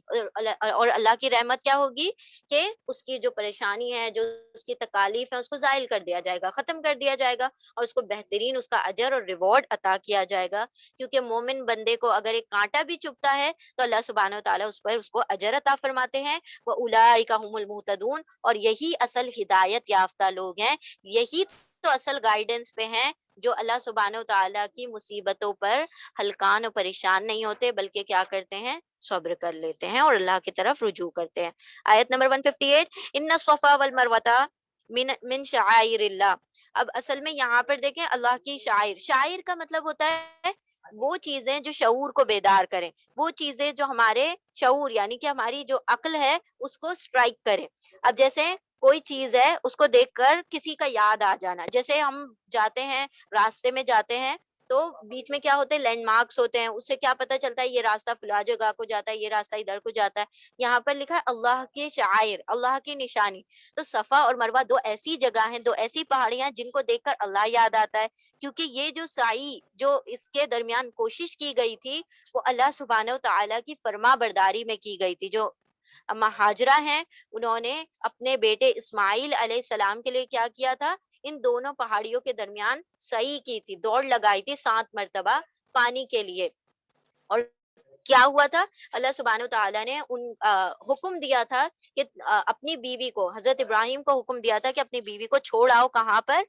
Speaker 1: اور اللہ کی رحمت کیا ہوگی؟ کہ اس کی جو پریشانی ہے، جو اس کی تکالیف ہے، اس کو زائل کر دیا جائے گا، ختم کر دیا جائے گا، اور اس کو بہترین اس کا اجر اور ریوارڈ عطا کیا جائے گا. کیونکہ مومن بندے کو اگر ایک کانٹا بھی چبھتا ہے تو اللہ سبحانہ و تعالیٰ اس پر اس کو اجر عطا فرماتے ہیں. وَأُولَٰئِکَ هُمُ الْمُهْتَدُونَ. اور یہی اصل ہدایت یافتہ لوگ ہیں، یہی تو اصل گائیڈنس پہ ہیں، جو اللہ سبحانہ و تعالیٰ کی مصیبتوں پر ہلکان و پریشان نہیں ہوتے، بلکہ کیا کرتے ہیں؟ صبر کر لیتے ہیں اور اللہ کی طرف رجوع کرتے ہیں. آیت نمبر 158، ان الصفا والمروہ من شعائر اللہ. اب اصل میں یہاں پر دیکھیں اللہ کی شاعر، شاعر کا مطلب ہوتا ہے وہ چیزیں جو شعور کو بیدار کریں، وہ چیزیں جو ہمارے شعور یعنی کہ ہماری جو عقل ہے اس کو سٹرائک کریں. اب جیسے کوئی چیز ہے اس کو دیکھ کر کسی کا یاد آ جانا، جیسے ہم جاتے ہیں راستے میں جاتے ہیں تو بیچ میں کیا ہوتے ہیں؟ لینڈ مارکس ہوتے ہیں، اس سے کیا پتہ چلتا ہے یہ راستہ فلاں جگہ کو جاتا ہے، یہ راستہ ادھر کو جاتا ہے. یہاں پر لکھا ہے اللہ کے شعائر، اللہ کی نشانی. تو صفا اور مروہ دو ایسی جگہ ہیں، دو ایسی پہاڑیاں جن کو دیکھ کر اللہ یاد آتا ہے. کیونکہ یہ جو سعی جو اس کے درمیان کوشش کی گئی تھی وہ اللہ سبحانہ و تعالیٰ کی فرما برداری میں کی گئی تھی. جو اما ہاجرہ ہیں، انہوں نے اپنے بیٹے اسماعیل علیہ السلام کے لیے کیا کیا تھا؟ ان دونوں پہاڑیوں کے درمیان سعی کی تھی، دوڑ لگائی تھی 7 مرتبہ پانی کے لیے. اور کیا ہوا تھا؟ اللہ سبحانہ و تعالیٰ نے حکم دیا تھا کہ اپنی بیوی کو، حضرت ابراہیم کو حکم دیا تھا کہ اپنی بیوی کو چھوڑ آؤ کہاں پر؟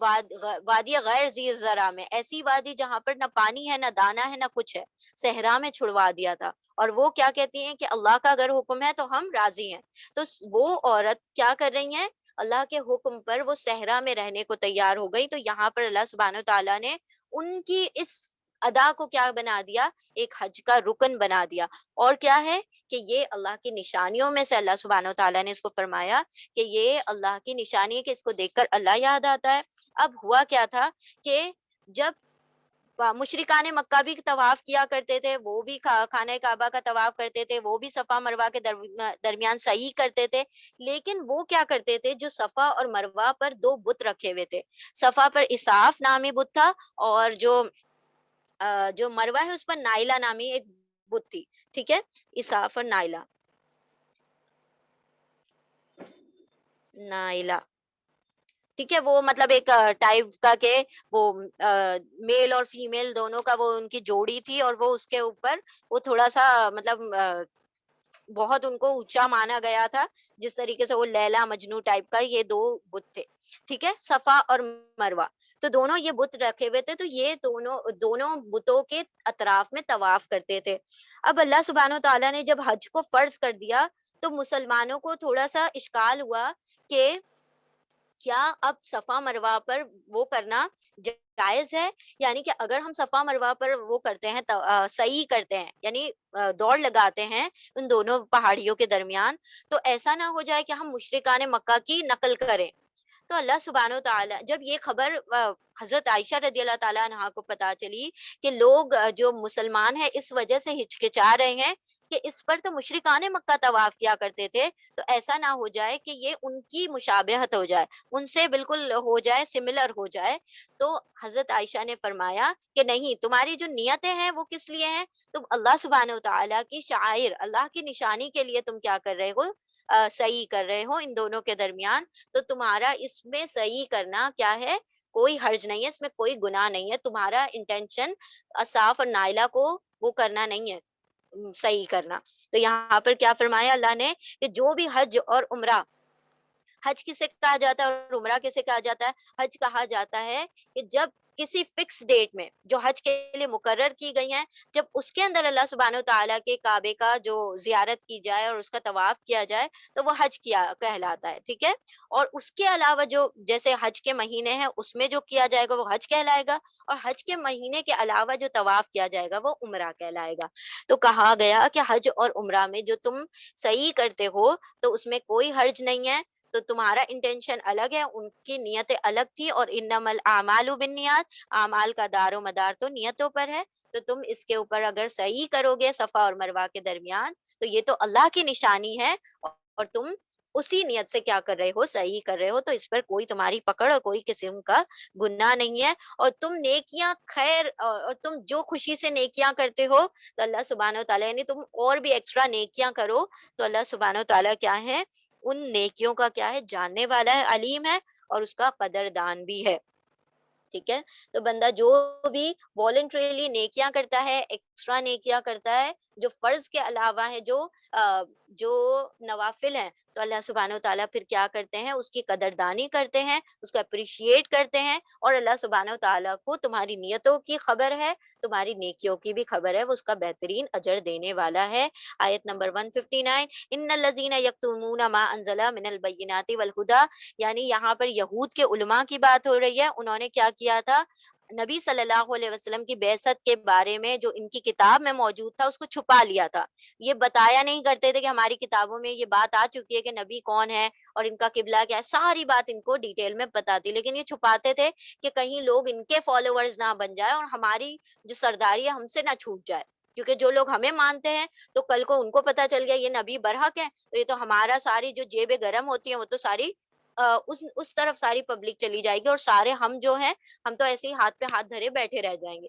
Speaker 1: وادی غیر ذی زرع میں، ایسی وادی جہاں پر نہ پانی ہے، نہ دانا ہے، نہ کچھ ہے، صحرا میں چھڑوا دیا تھا. اور وہ کیا کہتی ہیں کہ اللہ کا اگر حکم ہے تو ہم راضی ہیں. تو وہ عورت کیا کر رہی ہیں؟ اللہ کے حکم پر وہ صحرا میں رہنے کو تیار ہو گئی. تو یہاں پر اللہ سبحانہ و تعالیٰ نے ان کی اس ادا کو کیا بنا دیا؟ ایک حج کا رکن بنا دیا. اور کیا ہے کہ یہ اللہ کی نشانیوں میں سے اللہ سبحانہ و تعالیٰ نے اس کو فرمایا کہ یہ اللہ کی نشانی ہے کہ اس کو دیکھ کر اللہ یاد آتا ہے. اب ہوا کیا تھا کہ جب مشرکان مکہ بھی طواف کیا کرتے تھے، وہ بھی خانہ کعبہ کا طواف کرتے تھے، وہ بھی صفا مروہ کے درمیان سعی کرتے تھے، لیکن وہ کیا کرتے تھے؟ جو صفا اور مروہ پر دو بت رکھے ہوئے تھے، صفا پر اساف نامی بت تھا، اور جو مروہ ہے اس پر نائلہ نامی ایک بت تھی. ٹھیک ہے، اساف اور نائلہ. نائلہ ٹھیک ہے، وہ مطلب ایک ٹائپ کا کہ وہ میل اور فیمیل دونوں کا وہ ان کی جوڑی تھی، اور وہ اس کے اوپر وہ تھوڑا سا مطلب بہت ان کو اونچا مانا گیا تھا، جس طریقے سے وہ لیلا مجنو ٹائپ کا یہ دو بت تھے. ٹھیک ہے، صفا اور مروہ، تو دونوں یہ بت رکھے ہوئے تھے، تو یہ دونوں دونوں بتوں کے اطراف میں طواف کرتے تھے. اب اللہ سبحانہ و تعالیٰ نے جب حج کو فرض کر دیا تو مسلمانوں کو تھوڑا سا اشکال ہوا کہ کیا اب صفا مروہ پر وہ کرنا جائز ہے؟ یعنی کہ اگر ہم صفا مروہ پر وہ کرتے ہیں سعی کرتے ہیں، یعنی دوڑ لگاتے ہیں ان دونوں پہاڑیوں کے درمیان، تو ایسا نہ ہو جائے کہ ہم مشرکان مکہ کی نقل کریں. تو اللہ سبحانہ و تعالیٰ جب یہ خبر حضرت عائشہ رضی اللہ تعالیٰ عنہا کو پتا چلی کہ لوگ جو مسلمان ہیں اس وجہ سے ہچکچا رہے ہیں کہ اس پر تو مشرکان مکہ طواف کیا کرتے تھے، تو ایسا نہ ہو جائے کہ یہ ان کی مشابہت ہو جائے، ان سے بالکل ہو جائے، سملر ہو جائے. تو حضرت عائشہ نے فرمایا کہ نہیں، تمہاری جو نیتیں ہیں وہ کس لیے ہیں؟ تم اللہ سبحانہ و تعالیٰ کی شعائر، اللہ کی نشانی کے لیے تم کیا کر رہے ہو؟ صحیح کر رہے ہو ان دونوں کے درمیان. تو تمہارا اس میں صحیح کرنا کیا ہے؟ کوئی حرج نہیں ہے، اس میں کوئی گناہ نہیں ہے. تمہارا انٹینشن اصاف اور نائلہ کو وہ کرنا نہیں ہے، صحیح کرنا. تو یہاں پر کیا فرمایا اللہ نے کہ جو بھی حج اور عمرہ، حج کسے کہا جاتا ہے اور عمرہ کسے کہا جاتا ہے؟ حج کہا جاتا ہے کہ جب کسی فکس ڈیٹ میں جو حج کے لیے مقرر کی گئی ہیں، جب اس کے اندر اللہ سبحانہ و تعالیٰ کے کعبے کا جو زیارت کی جائے اور اس کا طواف کیا جائے تو وہ حج کیا کہلاتا ہے. ٹھیک ہے، اور اس کے علاوہ جو جیسے حج کے مہینے ہیں اس میں جو کیا جائے گا وہ حج کہلائے گا، اور حج کے مہینے کے علاوہ جو طواف کیا جائے گا وہ عمرہ کہلائے گا. تو کہا گیا کہ حج اور عمرہ میں جو تم صحیح کرتے ہو تو اس میں کوئی حرج نہیں ہے. تو تمہارا انٹینشن الگ ہے، ان کی نیتیں الگ تھی، اور انما الاعمال بالنیات، اعمال کا دار و مدار تو نیتوں پر ہے. تو تم اس کے اوپر اگر صحیح کرو گے صفا اور مروہ کے درمیان تو یہ تو اللہ کی نشانی ہے، اور تم اسی نیت سے کیا کر رہے ہو؟ صحیح کر رہے ہو. تو اس پر کوئی تمہاری پکڑ اور کوئی قسم کا گناہ نہیں ہے. اور تم نیکیاں خیر اور تم جو خوشی سے نیکیاں کرتے ہو تو اللہ سبحانہ و تعالیٰ، یعنی تم اور بھی ایکسٹرا نیکیاں کرو تو اللہ سبحانہ و تعالیٰ کیا ہے؟ ان نیکیوں کا کیا ہے؟ جاننے والا ہے، علیم ہے، اور اس کا قدردان بھی ہے. ٹھیک ہے، تو بندہ جو بھی والنٹریلی نیکیاں کرتا ہے، ایکسٹرا نیکیاں کرتا ہے جو فرض کے علاوہ ہے، جو نوافل ہیں، تو اللہ سبحانہ و تعالیٰ پھر کیا کرتے ہیں؟ اس کی قدردانی کرتے ہیں، اس کو اپریشیٹ کرتے ہیں. اور اللہ سبحانہ و تعالیٰ کو تمہاری نیتوں کی خبر ہے، تمہاری نیکیوں کی بھی خبر ہے، وہ اس کا بہترین اجر دینے والا ہے. آیت نمبر 159، ان الذین یکتمون ما انزل من البینات والہدی، یعنی یہاں پر یہود کے علماء کی بات ہو رہی ہے. انہوں نے کیا کیا تھا؟ نبی صلی اللہ علیہ وسلم کی بعثت کے بارے میں جو ان کی کتاب میں موجود تھا اس کو چھپا لیا تھا. یہ بتایا نہیں کرتے تھے کہ ہماری کتابوں میں یہ بات آ چکی ہے کہ نبی کون ہے اور ان کا قبلہ کیا ہے، ساری بات ان کو ڈیٹیل میں پتا تھی، لیکن یہ چھپاتے تھے کہ کہیں لوگ ان کے فالوورز نہ بن جائے اور ہماری جو سرداری ہے ہم سے نہ چھوٹ جائے. کیونکہ جو لوگ ہمیں مانتے ہیں تو کل کو ان کو پتا چل گیا یہ نبی برحق ہے تو یہ تو ہمارا ساری جو جیبیں گرم ہوتی ہیں وہ تو ساری اس طرف ساری پبلک چلی جائے گی، اور سارے ہم جو ہیں ہم تو ایسے ہی ہاتھ پہ ہاتھ دھرے بیٹھے رہ جائیں گے.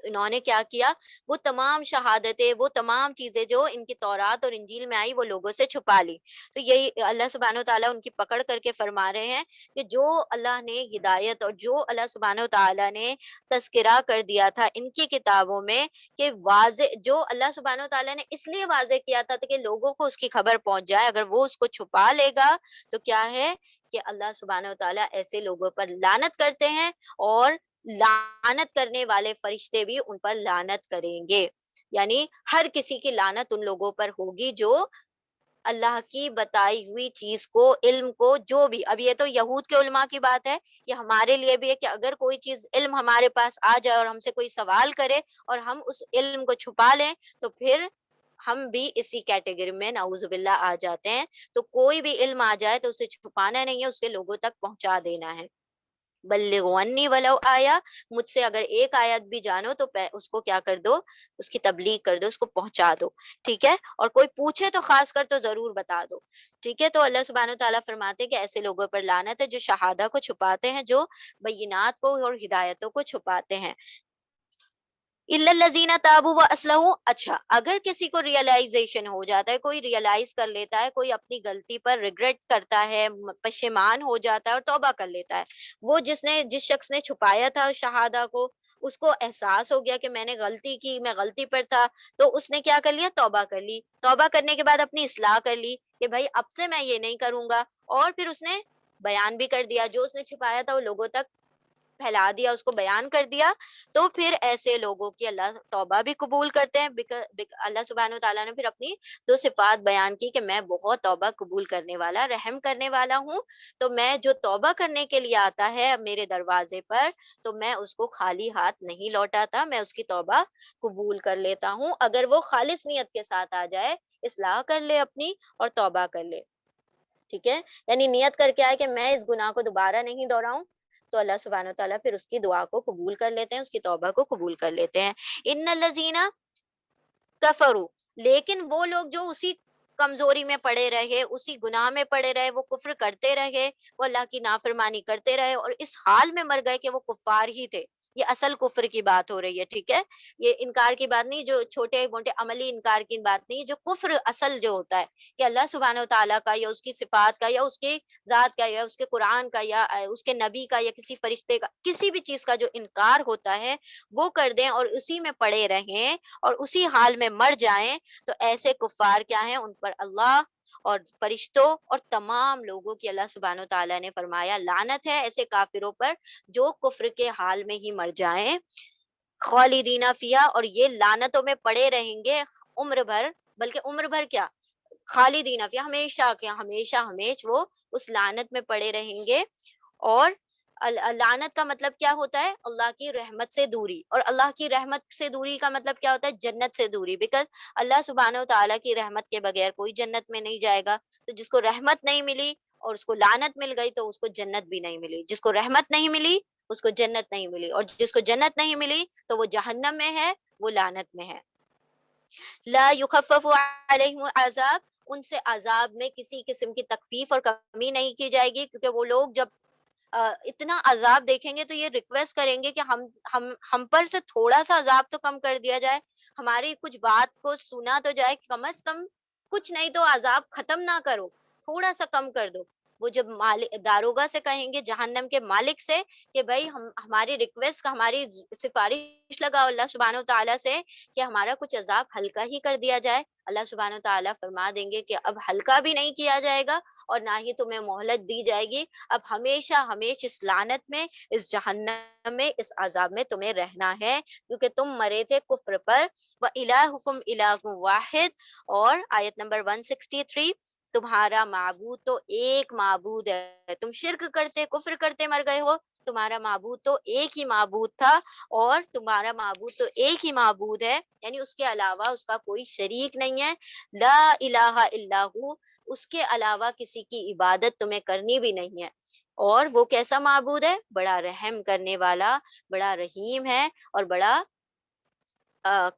Speaker 1: انہوں نے کیا کیا؟ وہ تمام شہادتیں، وہ تمام چیزیں جو ان کی تورات اور انجیل میں آئی وہ لوگوں سے چھپا لی. تو یہی اللہ سبحانہ و تعالیٰ ان کی پکڑ کر کے فرما رہے ہیں کہ جو اللہ نے ہدایت اور جو اللہ سبحانہ و تعالیٰ نے تذکرہ کر دیا تھا ان کی کتابوں میں کہ واضح، جو اللہ سبحانہ و تعالیٰ نے اس لیے واضح کیا تھا کہ لوگوں کو اس کی خبر پہنچ جائے، اگر وہ اس کو چھپا لے گا تو کیا ہے کہ اللہ سبحانہ و تعالیٰ ایسے لوگوں پر لعنت کرتے ہیں، اور لعنت کرنے والے فرشتے بھی ان پر لعنت کریں گے. یعنی ہر کسی کی لعنت ان لوگوں پر ہوگی جو اللہ کی بتائی ہوئی چیز کو، علم کو، جو بھی، اب یہ تو یہود کے علماء کی بات ہے، یہ ہمارے لیے بھی ہے کہ اگر کوئی چیز علم ہمارے پاس آ جائے اور ہم سے کوئی سوال کرے اور ہم اس علم کو چھپا لیں تو پھر ہم بھی اسی کیٹیگری میں نعوذ باللہ آ جاتے ہیں. تو کوئی بھی علم آ جائے تو اسے چھپانا نہیں ہے، اسے لوگوں تک پہنچا دینا ہے. بلغوا انی ولو آیا، مجھ سے اگر ایک آیت بھی جانو تو اس کو کیا کر دو، اس کی تبلیغ کر دو، اس کو پہنچا دو. ٹھیک ہے، اور کوئی پوچھے تو خاص کر تو ضرور بتا دو. ٹھیک ہے، تو اللہ سبحانہ و تعالیٰ فرماتے ہیں کہ ایسے لوگوں پر لعنت ہے جو شہادہ کو چھپاتے ہیں، جو بینات کو اور ہدایتوں کو چھپاتے ہیں. الا الذین تابوا واصلحوا. اچھا، اگر کسی کو ریئلائزیشن ہو جاتا ہے، کوئی ریئلائز کر لیتا ہے، کوئی اپنی غلطی پر ریگریٹ کرتا ہے، پشیمان ہو جاتا ہے اور توبہ کر لیتا ہے. وہ جس شخص نے چھپایا تھا شہادہ کو، اس کو احساس ہو گیا کہ میں نے غلطی کی، میں غلطی پر تھا، تو اس نے کیا کر لیا، توبہ کر لی. توبہ کرنے کے بعد اپنی اصلاح کر لی کہ بھائی اب سے میں یہ نہیں کروں گا، اور پھر اس نے بیان بھی کر دیا، جو اس نے چھپایا تھا وہ لوگوں تک پھیلا دیا، اس کو بیان کر دیا. تو پھر ایسے لوگوں کی اللہ توبہ بھی قبول کرتے ہیں. اللہ سبحانہ و تعالیٰ نے پھر اپنی دو صفات بیان کی کہ میں بہت توبہ قبول کرنے والا، رحم کرنے والا ہوں. تو میں جو توبہ کرنے کے لیے آتا ہے میرے دروازے پر، تو میں اس کو خالی ہاتھ نہیں لوٹاتا، میں اس کی توبہ قبول کر لیتا ہوں، اگر وہ خالص نیت کے ساتھ آ جائے، اصلاح کر لے اپنی اور توبہ کر لے. ٹھیک ہے، یعنی نیت کر کے آئے کہ میں اس گناہ کو دوبارہ نہیں دہراؤں، تو اللہ سبحانہ و تعالیٰ پھر اس کی دعا کو قبول کر لیتے ہیں، اس کی توبہ کو قبول کر لیتے ہیں. ان الذین کفروا، لیکن وہ لوگ جو اسی کمزوری میں پڑے رہے، اسی گناہ میں پڑے رہے، وہ کفر کرتے رہے، وہ اللہ کی نافرمانی کرتے رہے اور اس حال میں مر گئے کہ وہ کفار ہی تھے. یہ اصل کفر کی بات ہو رہی ہے. ٹھیک ہے، یہ انکار کی بات نہیں، جو چھوٹے موٹے عملی انکار کی بات نہیں، جو کفر اصل جو ہوتا ہے کہ اللہ سبحانہ و تعالیٰ کا یا اس کی صفات کا یا اس کی ذات کا یا اس کے قرآن کا یا اس کے نبی کا یا کسی فرشتے کا، کسی بھی چیز کا جو انکار ہوتا ہے وہ کر دیں اور اسی میں پڑے رہیں اور اسی حال میں مر جائیں، تو ایسے کفار کیا ہیں، ان پر اللہ اور فرشتوں اور تمام لوگوں کی اللہ سبحانہ و تعالیٰ نے فرمایا لعنت ہے ایسے کافروں پر جو کفر کے حال میں ہی مر جائیں. خالدین فیہا، اور یہ لعنتوں میں پڑے رہیں گے عمر بھر، بلکہ عمر بھر کیا، خالدین فیہا، ہمیشہ کے ہمیشہ ہمیش وہ اس لعنت میں پڑے رہیں گے. اور لعنت کا مطلب کیا ہوتا ہے، اللہ کی رحمت سے دوری، اور اللہ کی رحمت سے دوری کا مطلب کیا ہوتا ہے، جنت سے دوری. بیکاز اللہ سبحانہ و تعالیٰ کی رحمت کے بغیر کوئی جنت میں نہیں جائے گا. تو جس کو رحمت نہیں ملی اور اس کو لعنت مل گئی تو اس کو جنت بھی نہیں ملی. جس کو رحمت نہیں ملی اس کو جنت نہیں ملی، اور جس کو جنت نہیں ملی تو وہ جہنم میں ہے، وہ لعنت میں ہے. لا یخفف علیہم العذاب، ان سے عذاب میں کسی قسم کی تخفیف اور کمی نہیں کی جائے گی، کیونکہ وہ لوگ جب اتنا عذاب دیکھیں گے تو یہ ریکویسٹ کریں گے کہ ہم پر سے تھوڑا سا عذاب تو کم کر دیا جائے، ہماری کچھ بات کو سنا تو جائے، کم از کم کچھ نہیں تو عذاب ختم نہ کرو، تھوڑا سا کم کر دو. وہ جب داروغہ سے کہیں گے، جہنم کے مالک سے، کہ بھائی ہماری ریکویسٹ، ہماری سفارش لگاؤ اللہ سبحانہ و تعالیٰ سے کہ ہمارا کچھ عذاب ہلکا ہی کر دیا جائے. اللہ سبحانہ و تعالیٰ فرما دیں گے کہ اب ہلکا بھی نہیں کیا جائے گا اور نہ ہی تمہیں مہلت دی جائے گی، اب ہمیشہ ہمیش اس لعنت میں، اس جہنم میں، اس عذاب میں تمہیں رہنا ہے، کیونکہ تم مرے تھے کفر پر. وَإِلَٰهُكُمْ إِلَٰهٌ وَاحِدٌ، اور آیت نمبر 163، تمہارا معبود تو ایک معبود ہے. تم شرک کرتے، کفر کرتے مر گئے ہو، تمہارا معبود تو ایک ہی معبود تھا، اور تمہارا معبود تو ایک ہی معبود ہے، یعنی اس کے علاوہ اس کا کوئی شریک نہیں ہے. لا الہ الا ہو، اس کے علاوہ کسی کی عبادت تمہیں کرنی بھی نہیں ہے. اور وہ کیسا معبود ہے، بڑا رحم کرنے والا، بڑا رحیم ہے اور بڑا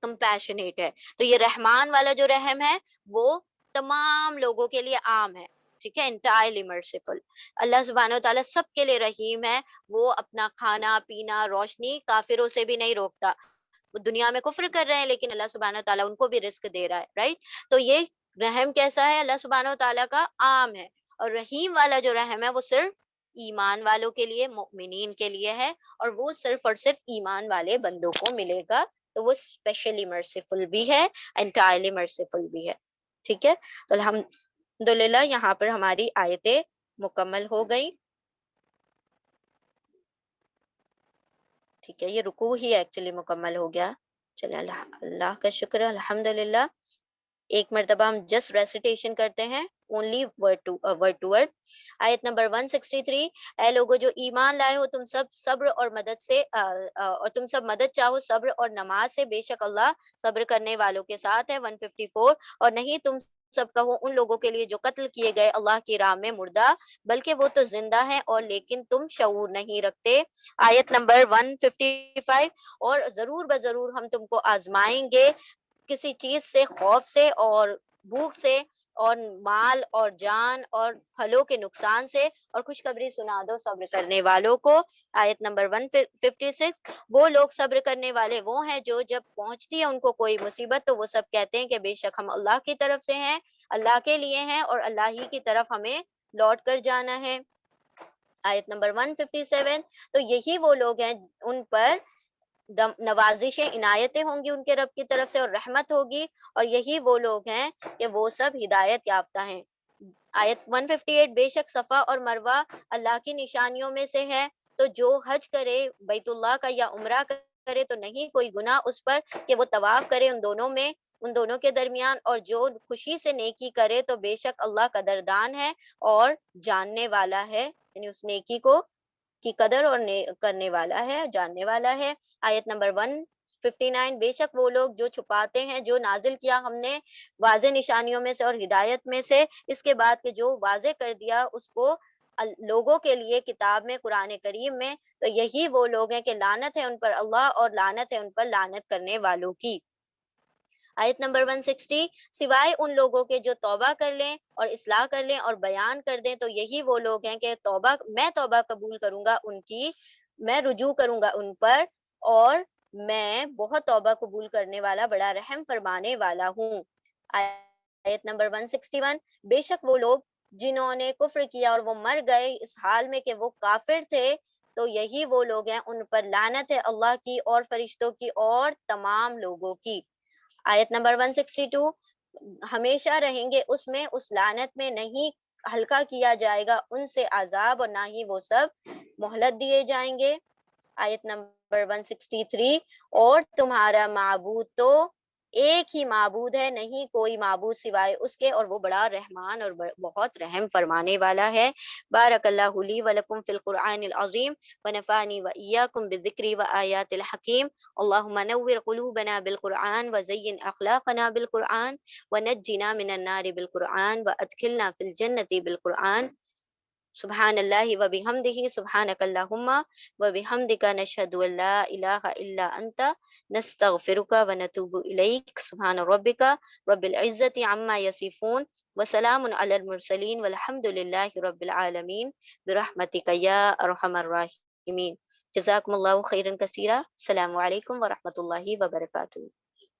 Speaker 1: کمپیشنیٹ ہے. تو یہ رحمان والا جو رحم ہے وہ تمام لوگوں کے لیے عام ہے. ٹھیک ہے، انٹائرلی مرسیفل. اللہ سبحانہ و تعالیٰ سب کے لیے رحیم ہے. وہ اپنا کھانا پینا روشنی کافروں سے بھی نہیں روکتا. وہ دنیا میں کفر کر رہے ہیں لیکن اللہ سبحانہ و تعالیٰ ان کو بھی رزق دے رہا ہے، رائٹ. تو یہ رحم کیسا ہے اللہ سبحانہ و تعالیٰ کا، عام ہے. اور رحیم والا جو رحم ہے وہ صرف ایمان والوں کے لیے، مؤمنین کے لیے ہے، اور وہ صرف اور صرف ایمان والے بندوں کو ملے گا. تو وہ اسپیشلی مرسیفل بھی ہے، انٹائرلی مرسیفل بھی ہے. ٹھیک ہے، تو الحمدللہ یہاں پر ہماری آیتیں مکمل ہو گئی. ٹھیک ہے، یہ رکوع ہی ایکچولی مکمل ہو گیا. چلے اللہ کا شکر، الحمدللہ. ایک مرتبہ ہم جسٹ ریسیٹیشن کرتے ہیں اونلی ورڈ ٹو ورڈ. آیت نمبر 163. اے لوگو جو ایمان لائے ہو، تم سب صبر اور مدد سے اور تم سب مدد چاہو صبر اور نماز سے، بے شک اللہ صبر کرنے والوں کے ساتھ ہے. 154. اور نہیں تم سب کہو ان لوگوں کے لیے جو قتل کیے گئے اللہ کی راہ میں مردہ، بلکہ وہ تو زندہ ہیں اور لیکن تم شعور نہیں رکھتے. آیت نمبر 155. اور ضرور بضرور ہم تم کو آزمائیں گے کسی چیز سے، خوف سے اور بھوک سے اور مال اور جان اور پھلوں کے نقصان سے، اور خوشخبری سنا دو صبر کرنے والوں کو. آیت نمبر 156. وہ لوگ صبر کرنے والے وہ ہیں جو جب پہنچتی ہے ان کو کوئی مصیبت تو وہ سب کہتے ہیں کہ بے شک ہم اللہ کی طرف سے ہیں، اللہ کے لیے ہیں اور اللہ ہی کی طرف ہمیں لوٹ کر جانا ہے. آیت نمبر 157. تو یہی وہ لوگ ہیں ان پر نوازشیں عنایتیں ہوں گی ان کے رب کی طرف سے اور رحمت ہوگی، اور یہی وہ لوگ ہیں کہ وہ سب ہدایت یافتہ ہیں. آیت 158. بے شک صفا اور مروہ اللہ کی نشانیوں میں سے ہے، تو جو حج کرے بیت اللہ کا یا عمرہ کرے تو نہیں کوئی گناہ اس پر کہ وہ طواف کرے ان دونوں کے درمیان، اور جو خوشی سے نیکی کرے تو بے شک اللہ قدردان ہے اور جاننے والا ہے، یعنی اس نیکی کو کی قدر اور کرنے والا ہے، جاننے والا ہے. آیت نمبر 159. بے شک وہ لوگ جو چھپاتے ہیں جو نازل کیا ہم نے واضح نشانیوں میں سے اور ہدایت میں سے، اس کے بعد کہ جو واضح کر دیا اس کو لوگوں کے لیے کتاب میں قرآن کریم میں، تو یہی وہ لوگ ہیں کہ لعنت ہے ان پر اللہ اور لعنت ہے ان پر لعنت کرنے والوں کی. آیت نمبر 160. سوائے ان لوگوں کے جو توبہ کر لیں اور اصلاح کر لیں اور بیان کر دیں تو یہی وہ لوگ ہیں کہ میں توبہ قبول کروں گا ان کی، میں رجوع کروں گا ان پر، اور میں بہت توبہ قبول کرنے والا بڑا رحم فرمانے والا ہوں. آیت نمبر 161. بے شک وہ لوگ جنہوں نے کفر کیا اور وہ مر گئے اس حال میں کہ وہ کافر تھے، تو یہی وہ لوگ ہیں ان پر لعنت ہے اللہ کی اور فرشتوں کی اور تمام لوگوں کی. آیت نمبر 162. ہمیشہ رہیں گے اس میں، اس لعنت میں نہیں ہلکا کیا جائے گا ان سے عذاب اور نہ ہی وہ سب مہلت دیے جائیں گے. آیت نمبر 163. اور تمہارا معبود تو ایک ہی معبود ہے، نہیں کوئی معبود سوائے اس کے، اور وہ بڑا رحمان اور بہت رحم فرمانے والا ہے. بارک اللہ لی ولکم فی القرآن العظیم ونفعنی وإیاکم بالذکر وآیات الحکیم. اللہم نور قلوبنا بالقرآن وزین اخلاقنا بالقرآن ونجنا من النار بالقرآن وادخلنا فی الجنة بالقرآن. سبحان اللہ وبحمدہ، سبحانک اللہم وبحمدک، نشہد ان لا الہ الا انت، نستغفرک ونتوب الیک. سبحان ربک رب العزت عما یصفون وسلام علی المرسلین والحمد للہ رب العالمین برحمتک یا ارحم الراحمین. جزاکم اللہ خیرا کثیرا. السلام علیکم ورحمۃ اللہ وبرکاتہ.